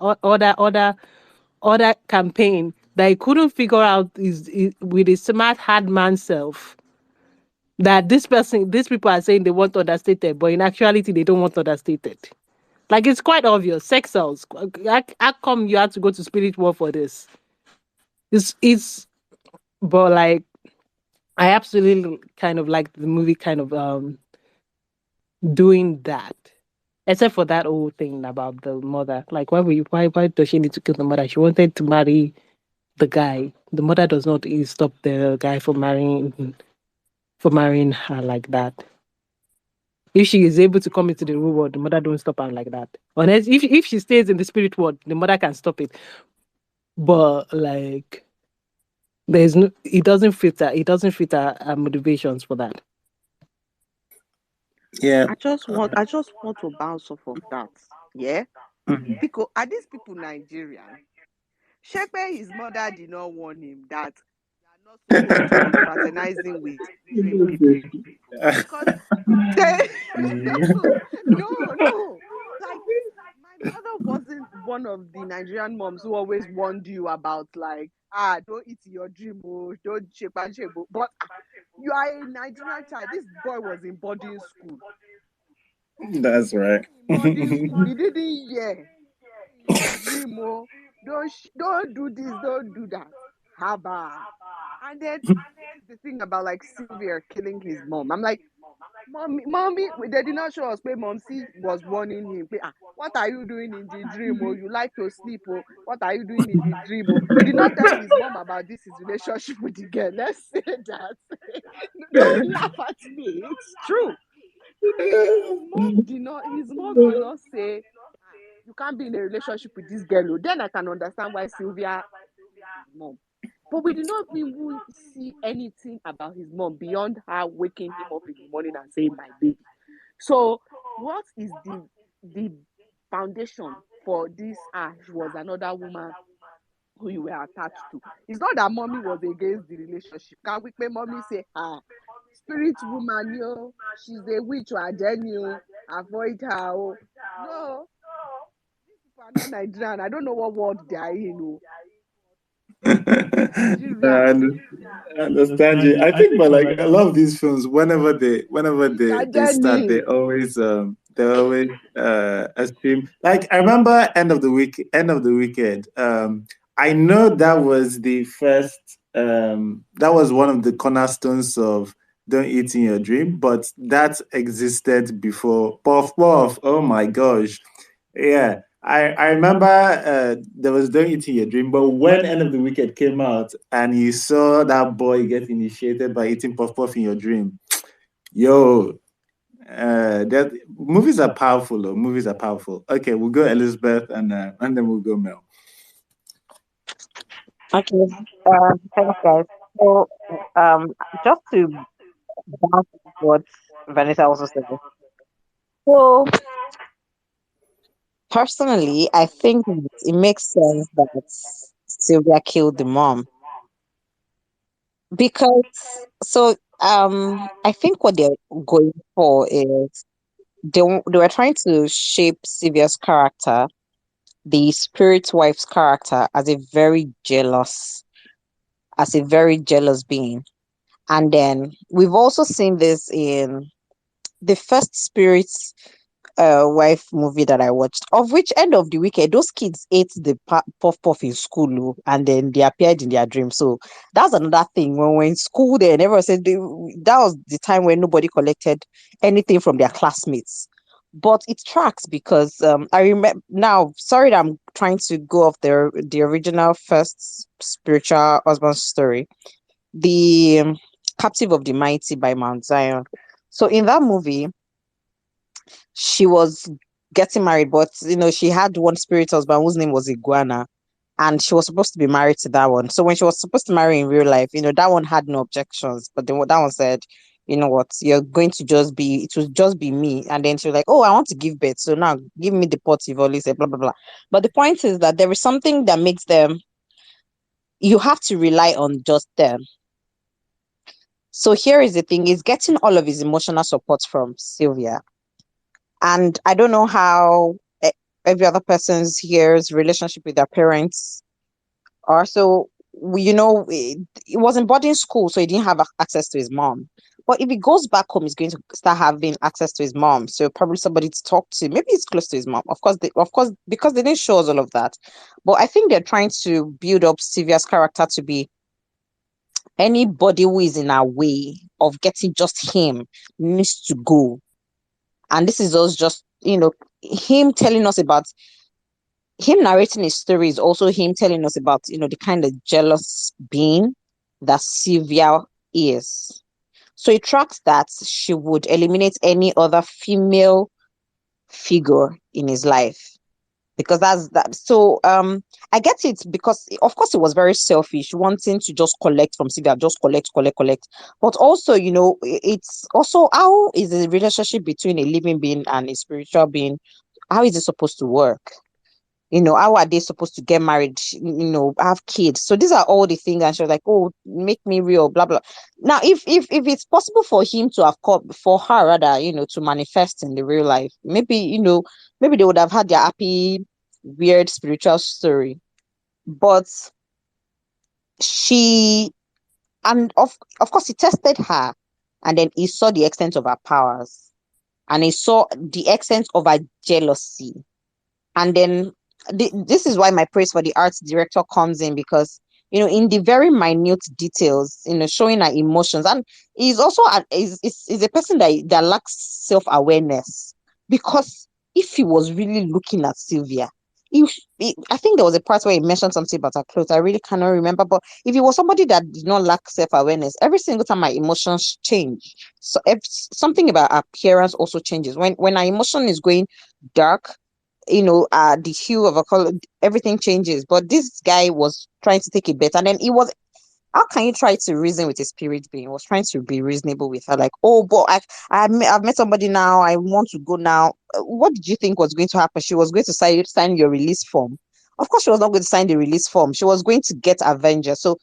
Speaker 4: campaign that he couldn't figure out is with his smart hard man self, that these people are saying they want understated, but in actuality they don't want understated. Like, it's quite obvious. Sex cells. How come you had to go to spirit world for this? But like, I absolutely kind of like the movie kind of doing that. Except for that whole thing about the mother. Like, why does she need to kill the mother? She wanted to marry the guy. The mother does not stop the guy from marrying her like that. If she is able to come into the real world, the mother don't stop her like that. Unless if she stays in the spirit world, the mother can stop it. But like, there's no, it doesn't fit her. It doesn't fit her motivations for that.
Speaker 1: Yeah.
Speaker 5: I just want to bounce off of that. Yeah. Because are these people Nigerian? Shepe, his mother did not warn him that you are not supposed to be fraternizing with Nigerian people. Because they no. Like, my mother wasn't one of the Nigerian moms who always warned you about, like, don't eat your dream, don't shape and shape. But you are a Nigerian child. This boy was in boarding school.
Speaker 2: That's right.
Speaker 5: Boarding school, he didn't hear your dream. Don't do this, don't do that. Haba. And then the thing about, like, Sylvia killing his mom. I'm like, mommy, they did not show us where Momsy was warning him. What are you doing in the dream? Oh, you like to sleep? Oh, what are you doing in the dream? Oh, he did not tell his mom about his relationship with the girl. Let's say that. Don't laugh at me. It's true. His mom did not say you can't be in a relationship with this girl. Then I can understand why Sylvia his mom. But we did not even see anything about his mom beyond her waking him up in the morning and saying, my baby. So what is the foundation for this Ash was another woman who you were attached to? It's not that mommy was against the relationship. Can we pay mommy say, spirit woman, she's a witch or a genius, avoid her. No, these people are not Nigerian. I don't know what world they are in.
Speaker 2: I understand you. I think, but like a lot of these films, whenever they start, they always assume. Like, I remember End of the Weekend. I know that was the first. That was one of the cornerstones of Don't Eat in Your Dream, but that existed before. Puff Puff. Oh my gosh. Yeah. I remember there was Don't Eat in Your Dream, but when End of the Wicked came out and you saw that boy get initiated by eating puff puff in your dream, that movies are powerful. Though. Movies are powerful. Okay, we'll go Elizabeth and then we'll go Mel.
Speaker 6: Okay. Thanks, guys. So, just to bounce what Vanessa also said. So, personally, I think it makes sense that Sylvia killed the mom because I think what they're going for is they were trying to shape Sylvia's character, the spirit wife's character, as a very jealous being. And then we've also seen this in the first spirit wife movie that I watched, of which End of the Weekend, those kids ate the puff puff in school, and then they appeared in their dreams. So that's another thing. When we're in school, they never said that was the time when nobody collected anything from their classmates. But it tracks because I remember now. Sorry, that I'm trying to go off the original first spiritual husband story, the Captive of the Mighty by Mount Zion. So in that movie, she was getting married, but she had one spirit husband whose name was Iguana, and she was supposed to be married to that one. So when she was supposed to marry in real life, that one had no objections, but then that one said, you know what, it will just be me. And then she was like, oh, I want to give birth, so now give me the pot you've always said, blah blah blah. But the point is that there is something that makes them, you have to rely on just them. So here is the thing, is getting all of his emotional support from Sylvia. And I don't know how every other person's here's relationship with their parents are. So, it was in boarding school, so he didn't have access to his mom. But if he goes back home, he's going to start having access to his mom. So probably somebody to talk to. Maybe he's close to his mom. Of course, because they didn't show us all of that. But I think they're trying to build up Sylvia's character to be anybody who is in our way of getting just him needs to go. And this is us just, him telling us about him narrating his story is also him telling us about, the kind of jealous being that Sylvia is. So it tracks that she would eliminate any other female figure in his life, because that's that. So I get it, because of course it was very selfish, wanting to just collect from Sylvia, just collect. But also, it's also, how is the relationship between a living being and a spiritual being? How is it supposed to work? How are they supposed to get married, have kids? So these are all the things. And she was like, oh, make me real, blah blah. Now if it's possible for him to have caught, for her rather, to manifest in the real life, maybe they would have had their happy, weird spiritual story. But she, and of course he tested her, and then he saw the extent of her powers, and he saw the extent of her jealousy. And then this is why my praise for the arts director comes in, because in the very minute details, showing her emotions. And he's also is a person that lacks self-awareness, because if he was really looking at Sylvia, I think there was a part where he mentioned something about her clothes. I really cannot remember, but if he was somebody that did not lack self-awareness, every single time my emotions change, so if something about appearance also changes. When our emotion is going dark, the hue of a color, everything changes. But this guy was trying to take it better. And then he was, how can you try to reason with a spirit being? He was trying to be reasonable with her, like, oh, but I've met somebody now, I want to go now. What did you think was going to happen? She was going to sign your release form. Of course she was not going to sign the release form. She was going to get Avenger. So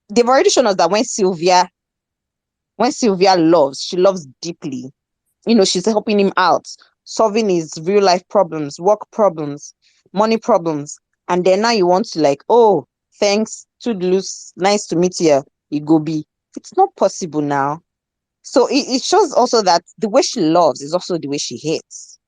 Speaker 6: they've already shown us that when Sylvia loves, she loves deeply. She's helping him out, solving his real life problems, work problems, money problems. And then now you want to, like, oh, thanks, toodaloo, nice to meet you, Igobi. It's not possible now. So it shows also that the way she loves is also the way she hates.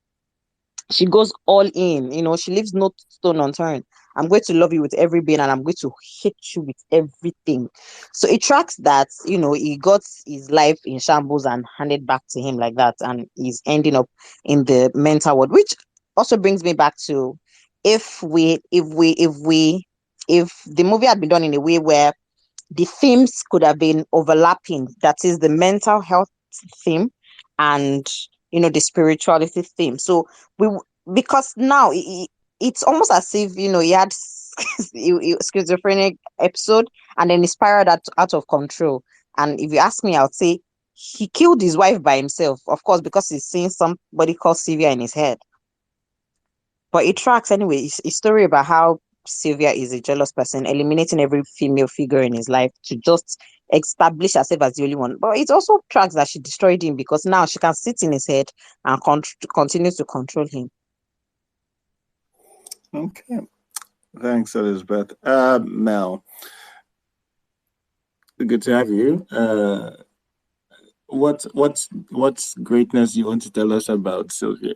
Speaker 6: She goes all in, she leaves no stone unturned. I'm going to love you with every being, and I'm going to hate you with everything. So it tracks that, he got his life in shambles and handed back to him like that, and he's ending up in the mental ward, which also brings me back to, if the movie had been done in a way where the themes could have been overlapping, that is the mental health theme and the spirituality theme. So because now it's almost as if he had schizophrenic episode, and then he spiraled out of control. And if you ask me, I would say he killed his wife by himself, of course, because he's seeing somebody called Sylvia in his head. But it tracks anyway. It's a story about how Sylvia is a jealous person, eliminating every female figure in his life to just establish herself as the only one. But it also tracks that she destroyed him, because now she can sit in his head and continue to control him.
Speaker 2: Okay. Thanks, Elizabeth. Mel, good to have you. What's greatness you want to tell us about Sylvia?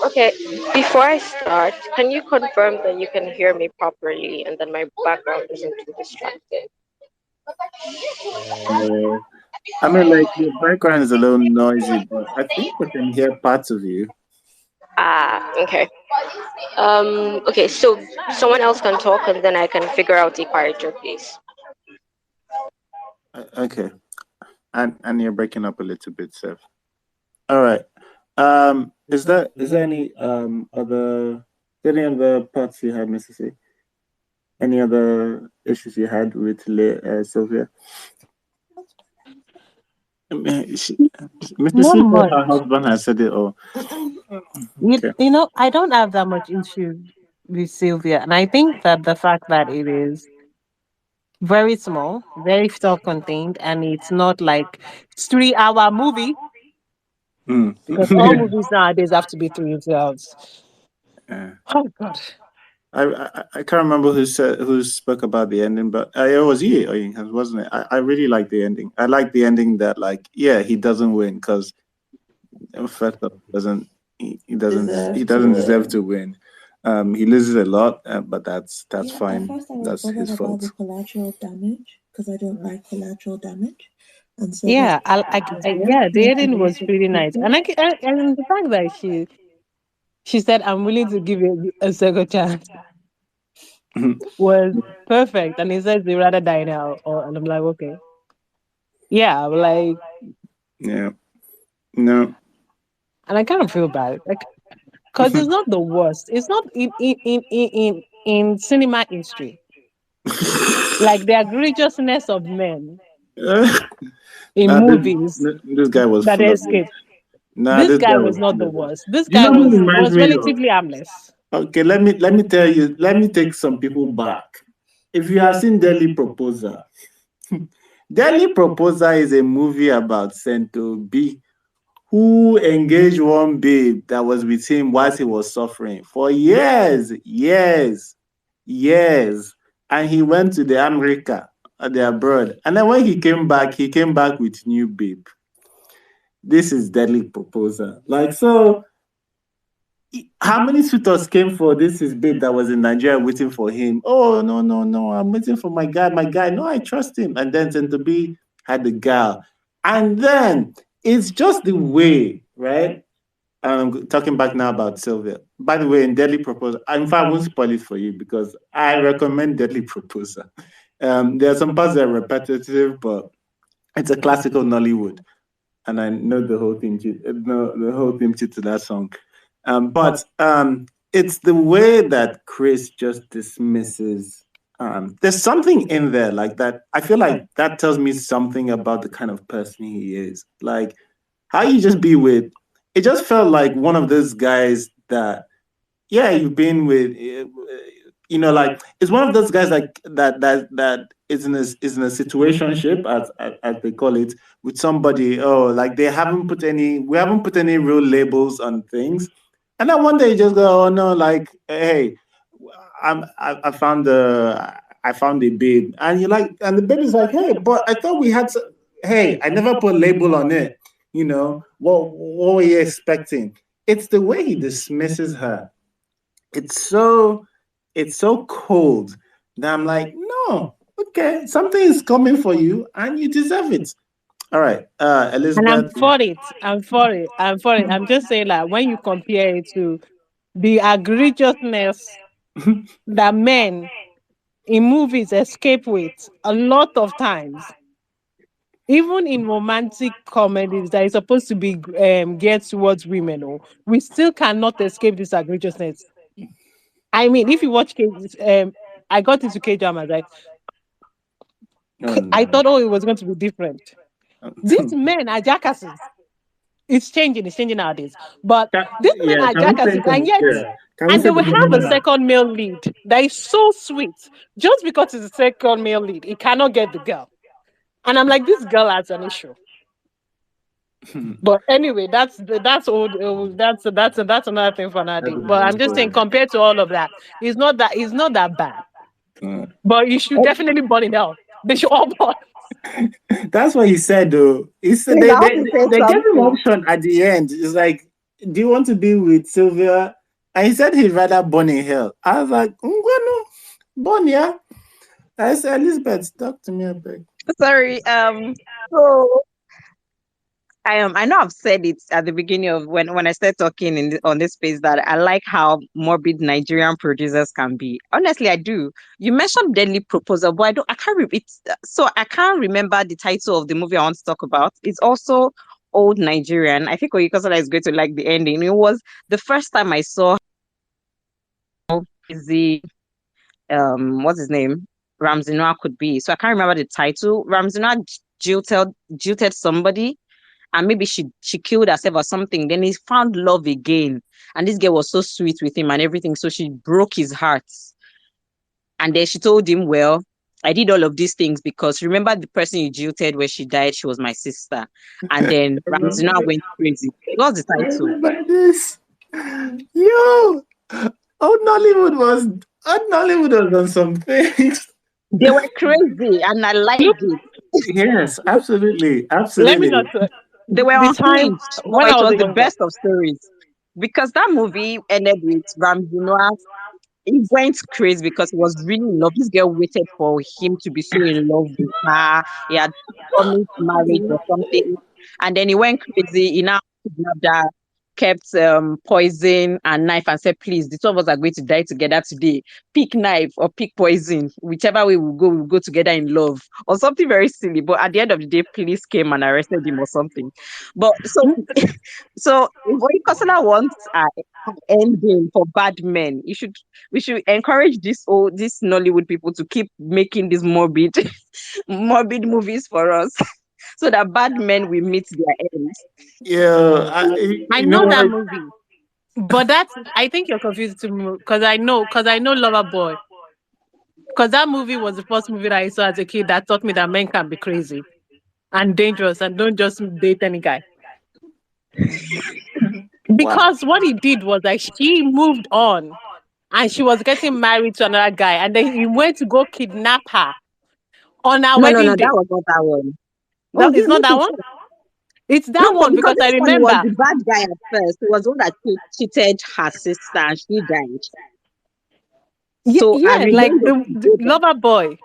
Speaker 11: Okay, before I start, can you confirm that you can hear me properly and that my background isn't too distracting?
Speaker 2: I mean, like, your background is a little noisy, but I think I can hear parts of you.
Speaker 11: Okay. Okay, so someone else can talk and then I can figure out the quieter place.
Speaker 2: Okay. And you're breaking up a little bit, Seth. All right. Is there any other parts you had, Mrs. C? Any other issues you had with Sylvia? Mrs. C, her husband has said it all.
Speaker 4: Okay. I don't have that much issue with Sylvia, and I think that the fact that it is very small, very self-contained, and it's not like 3-hour movie. Because all movies nowadays have to be 3 hours. Oh God.
Speaker 2: I can't remember who spoke about the ending, but it was you, wasn't it? I really like the ending. I like the ending that, like, yeah, he doesn't win because first off, he doesn't deserve to win. He loses a lot, but that's fine.
Speaker 3: At first I was
Speaker 2: that's his
Speaker 3: bothered
Speaker 2: fault.
Speaker 3: about the collateral damage, because I don't like collateral damage. And so
Speaker 4: Yeah, yeah, the ending was really nice, and and the fact that she said, "I'm willing to give you a second chance," was perfect. And he says they rather die now, and I'm like, okay, yeah, I'm like,
Speaker 2: Yeah. No.
Speaker 4: and I kind of feel bad, like, because it's not the worst. It's not in cinema history, like the egregiousness of men in
Speaker 2: Nah,
Speaker 4: movies
Speaker 2: this guy was
Speaker 4: that
Speaker 2: full
Speaker 4: they
Speaker 2: of it.
Speaker 4: escaped.
Speaker 2: Nah,
Speaker 4: This
Speaker 2: this
Speaker 4: guy
Speaker 2: guy
Speaker 4: was
Speaker 2: was
Speaker 4: not
Speaker 2: full
Speaker 4: the
Speaker 2: of it.
Speaker 4: worst. This
Speaker 2: You
Speaker 4: guy
Speaker 2: know who reminds
Speaker 4: was
Speaker 2: me of?
Speaker 4: relatively harmless.
Speaker 2: Okay, let me tell you. Let me take some people back. If you have seen Delhi Proposal, Delhi Proposal is a movie about Sento B, who engaged one babe that was with him whilst he was suffering for years. And he went to the America, the abroad. And then when he came back with new babe. This is Deadly Proposal. Like, so how many suitors came for this his babe that was in Nigeria waiting for him? Oh, no. I'm waiting for my guy. My guy. No, I trust him. And then Tentobi had the girl. And then it's just the way, right? I'm talking back now about Sylvia. By the way, in Deadly Proposal, in fact, I won't spoil it for you because I recommend Deadly Proposal. There are some parts that are repetitive, but it's a classical Nollywood, and I know the whole thing, the whole theme to that song. But it's the way that Chris just dismisses. There's something in there like that. I feel like that tells me something about the kind of person he is. Like how you just be with. It just felt like one of those guys that, yeah, you've been with. Like it's one of those guys like that is in a situationship as they call it with somebody. Oh, like we haven't put any real labels on things, and then one day you just go, oh no, like hey, I found a babe, and you like, and the babe is like, hey, but I thought we had. Hey, I never put a label on it. What were you expecting? It's the way he dismisses her. It's so cold that I'm like, no, okay, something is coming for you and you deserve it. All right,
Speaker 4: And I'm
Speaker 2: Elizabeth.
Speaker 4: for it. I'm for it. I'm for it. I'm just saying that when you compare it to the egregiousness that men in movies escape with a lot of times, even in romantic comedies that is supposed to be geared towards women, we still cannot escape this egregiousness. I mean, if you watch I got into K-dramas, right?
Speaker 2: Oh,
Speaker 4: I
Speaker 2: no.
Speaker 4: thought, it was going to be different. These men are jackasses. It's changing nowadays. But these men are
Speaker 2: Can we say
Speaker 4: jackasses, and yet,
Speaker 2: can we
Speaker 4: and
Speaker 2: say
Speaker 4: they
Speaker 2: the
Speaker 4: will have a
Speaker 2: gentleman?
Speaker 4: second male lead that is so sweet. Just because it's a second male lead, he cannot get the girl. And I'm like, this girl has an issue. But anyway, that's old. That's another thing for another day. But I'm just saying, compared to all of that, it's not that bad. But you should definitely burn it out. They should all burn.
Speaker 2: That's what he said, though. He said
Speaker 6: Please, I want to say
Speaker 2: they gave him
Speaker 6: something.
Speaker 2: option at the end. It's like, do you want to be with Sylvia? And he said he'd rather burn in hell. I was like, no, burn, yeah. I said, Elizabeth, talk to me a bit.
Speaker 6: Sorry. So I know I've said it at the beginning of when I started talking on this space that I like how morbid Nigerian producers can be. Honestly, I do. You mentioned Deadly Proposal, but I can't repeat. So I can't remember the title of the movie I want to talk about. It's also old Nigerian. I think Oyinkansola is going to like the ending. It was the first time I saw the what's his name? Ramsey Noah could be. So I can't remember the title. Ramsey Noah jilted somebody, and maybe she killed herself or something. Then he found love again, and this girl was so sweet with him and everything. So she broke his heart, and then she told him, "Well, I did all of these things because remember the person you jilted when she died. She was my sister." And then Ramsey Noah went crazy. What's the title?
Speaker 2: Like this. Yo, Old Nollywood was on some things.
Speaker 6: They were crazy, and I liked it.
Speaker 2: Yes, absolutely.
Speaker 4: Let me
Speaker 2: Absolutely.
Speaker 4: not.
Speaker 6: They were
Speaker 4: The time
Speaker 6: unhinged, but
Speaker 4: when
Speaker 6: it
Speaker 4: I was
Speaker 6: was
Speaker 4: a
Speaker 6: the
Speaker 4: young girl.
Speaker 6: best of stories because that movie ended with Ramsey Noah he went crazy because he was really in love. This girl waited for him to be so in love with her. He had promised marriage or something, and then he went crazy. He now kidnapped her, kept poison and knife, and said, "Please, the two of us are going to die together today. Pick knife or pick poison, whichever way we'll go together in love," or something very silly. But at the end of the day, police came and arrested him or something. But so if Kosala wants an ending for bad men, we should encourage these Nollywood people to keep making these morbid morbid movies for us, so that bad men will meet their end.
Speaker 2: Yeah,
Speaker 4: I
Speaker 2: you know
Speaker 4: know that
Speaker 2: what?
Speaker 4: movie, but I think you're confused too because I know Lover Boy. Because that movie was the first movie that I saw as a kid that taught me that men can be crazy and dangerous and don't just date any guy.
Speaker 2: Wow.
Speaker 4: Because what he did was like she moved on and she was getting married to another guy, and then he went to go kidnap her on our
Speaker 6: No,
Speaker 4: wedding
Speaker 6: that
Speaker 4: day.
Speaker 6: was not that one. Oh,
Speaker 4: That is
Speaker 6: you
Speaker 4: not
Speaker 6: need
Speaker 4: that
Speaker 6: to
Speaker 4: one.
Speaker 6: check.
Speaker 4: It's that
Speaker 6: No, but
Speaker 4: one
Speaker 6: because
Speaker 4: because I
Speaker 6: this one he was
Speaker 4: remember.
Speaker 6: the bad guy at first. He was the one that cheated her sister and she died. So I
Speaker 4: Yeah, like
Speaker 6: remember
Speaker 4: the Lover Boy.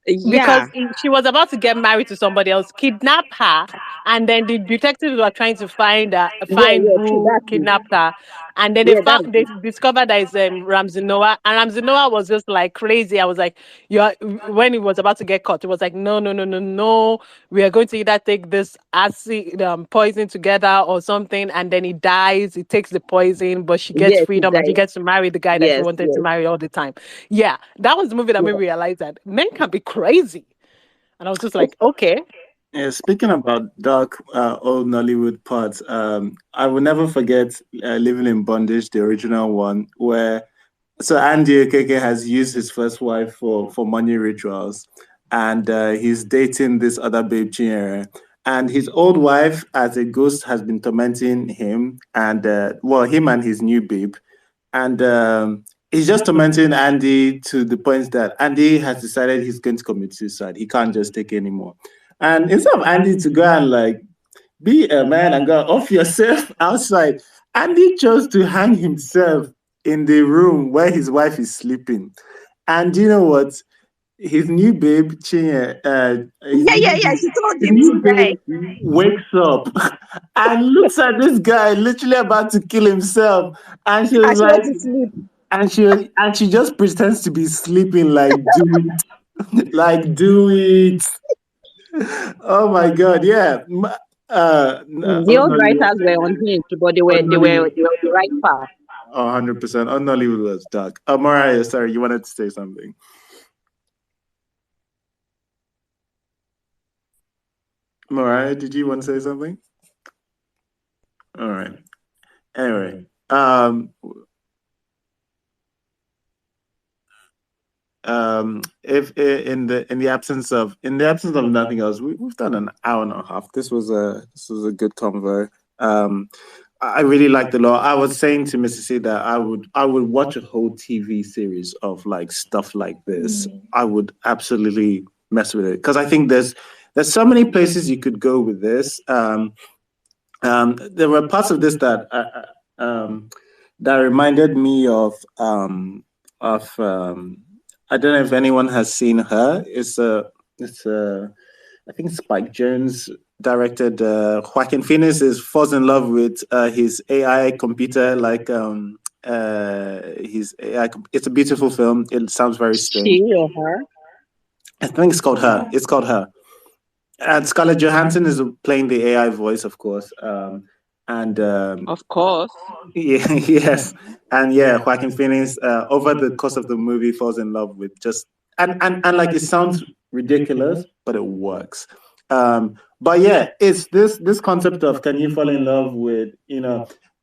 Speaker 6: yeah.
Speaker 4: Because she was about to get married to somebody else, kidnap her, and then the detectives were trying to find
Speaker 6: True,
Speaker 4: who
Speaker 6: that's it.
Speaker 4: kidnapped her, and then
Speaker 6: Yeah, that's
Speaker 4: they
Speaker 6: it.
Speaker 4: discovered that it's Ramsey Noah, and Ramsey Noah was just like crazy. I was like, "You're," when he was about to get caught, it was like, "No, no, no, no, no, we are going to either take this acid poison together or something," and then he dies. He takes the poison, but she gets
Speaker 6: Yes, he
Speaker 4: freedom, and she
Speaker 6: died.
Speaker 4: gets to marry the guy that she
Speaker 6: Yes,
Speaker 4: wanted to
Speaker 6: yes.
Speaker 4: marry all the time. Yeah, that was the movie that made me realize that men can be crazy. And I was just like, okay.
Speaker 2: Yeah, speaking about dark old Nollywood parts, I will never forget Living in Bondage, the original one, where so Andy Okeke has used his first wife for money rituals, and he's dating this other babe, Chinyere. And his old wife, as a ghost, has been tormenting him, and him and his new babe. And he's just tormenting Andy to the point that Andy has decided he's going to commit suicide. He can't just take it anymore. And instead of Andy to go and like be a man and go off yourself outside, Andy chose to hang himself in the room where his wife is sleeping. And you know what? His new babe, Chinye,
Speaker 6: Yeah. She told
Speaker 2: his
Speaker 6: him
Speaker 2: new
Speaker 6: to die.
Speaker 2: babe wakes up and looks at this guy literally about to kill himself. And she was
Speaker 6: And she went
Speaker 2: like,
Speaker 6: to sleep.
Speaker 2: and she just pretends to be sleeping, like, do it, like, do it. Oh my God, yeah.
Speaker 6: The old writers were unhinged, but they were the right path.
Speaker 2: 100%. On Nollywood was dark. Mariah, sorry, you wanted to say something. Mariah, did you want to say something? All right. Anyway, if in the absence of nothing else, we've done an hour and a half. This was a good convo. I really like the law. I was saying to Mrs. C that I would watch a whole TV series of like stuff like this. I would absolutely mess with it because I think there's so many places you could go with this. There were parts of this that that reminded me of I don't know if anyone has seen Her. It's I think Spike Jones directed. Joaquin Phoenix falls in love with his AI computer, like his AI. It's a beautiful film. It sounds very strange.
Speaker 6: She or her?
Speaker 2: I think it's called Her. It's called Her. And Scarlett Johansson is playing the AI voice, of course. And
Speaker 6: Of course.
Speaker 2: yeah, yes, and yeah, Joaquin Phoenix over the course of the movie falls in love with just and like it sounds ridiculous, but it works. But yeah, it's this concept of can you fall in love with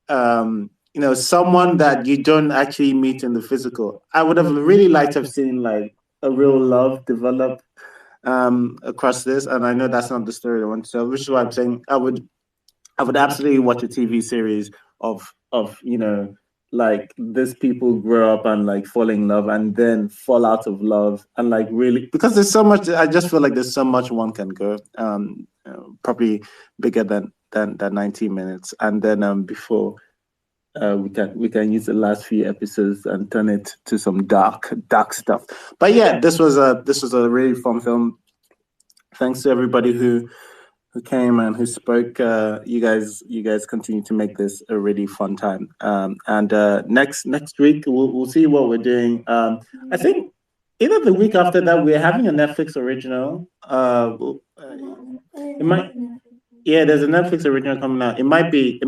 Speaker 2: someone that you don't actually meet in the physical. I would have really liked to have seen like a real love develop across this, and I know that's not the story I want to tell, which is why I'm saying I would absolutely watch a TV series of like these people grow up and like fall in love and then fall out of love and like really because there's so much. I just feel like there's so much one can go. Probably bigger than 90 minutes, and then before we can use the last few episodes and turn it to some dark stuff. But yeah, this was a really fun film. Thanks to everybody who came and who spoke. You guys continue to make this a really fun time. And next week we'll see what we're doing. I think either the week after that we're having a Netflix original. It might. Yeah, there's a Netflix original coming out. It might be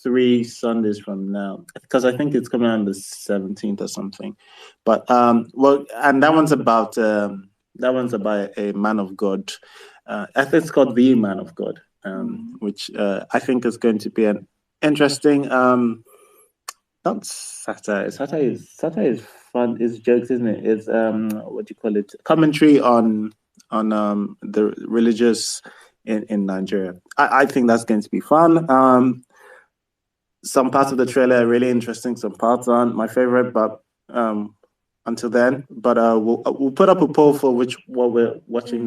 Speaker 2: 3 Sundays from now because I think it's coming out on the 17th or something. But well, and that one's about a man of God. I think it's called The Man of God, which I think is going to be an interesting. Not satire. Satire is fun. It's jokes, isn't it? It's what do you call it? Commentary on the religious in Nigeria. I think that's going to be fun. Some parts of the trailer are really interesting. Some parts aren't my favorite, but until then, but we'll put up a poll for what we're watching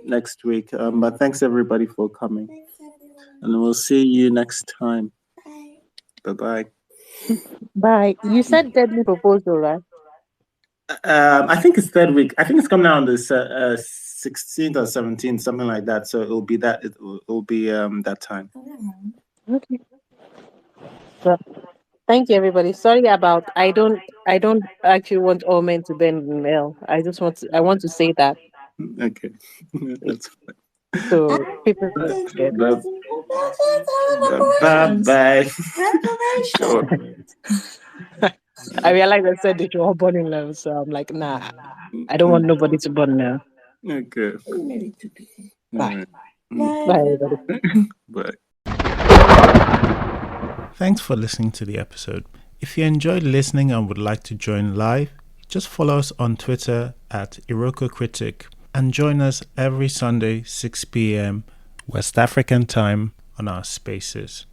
Speaker 2: next week. But thanks everybody for coming, and we'll see you next time. Bye.
Speaker 4: Bye. You said Deadly Proposal, right?
Speaker 2: I think it's third week. I think it's coming out on the 16th or 17th, something like that. So it'll be that. It'll be that time.
Speaker 4: Okay. So, thank you, everybody. Sorry about I don't actually want all men to bend in male. I want to say that.
Speaker 2: Okay, that's fine.
Speaker 4: So people get
Speaker 2: bye.
Speaker 4: I realized I said that you're all born in love, so I'm like, nah, I don't want nobody to burn now.
Speaker 2: Okay.
Speaker 4: Bye. Bye, everybody.
Speaker 2: Bye.
Speaker 1: Thanks for listening to the episode. If you enjoyed listening and would like to join live, just follow us on Twitter at Iroko Critic and join us every Sunday 6 p.m. West African time on our spaces.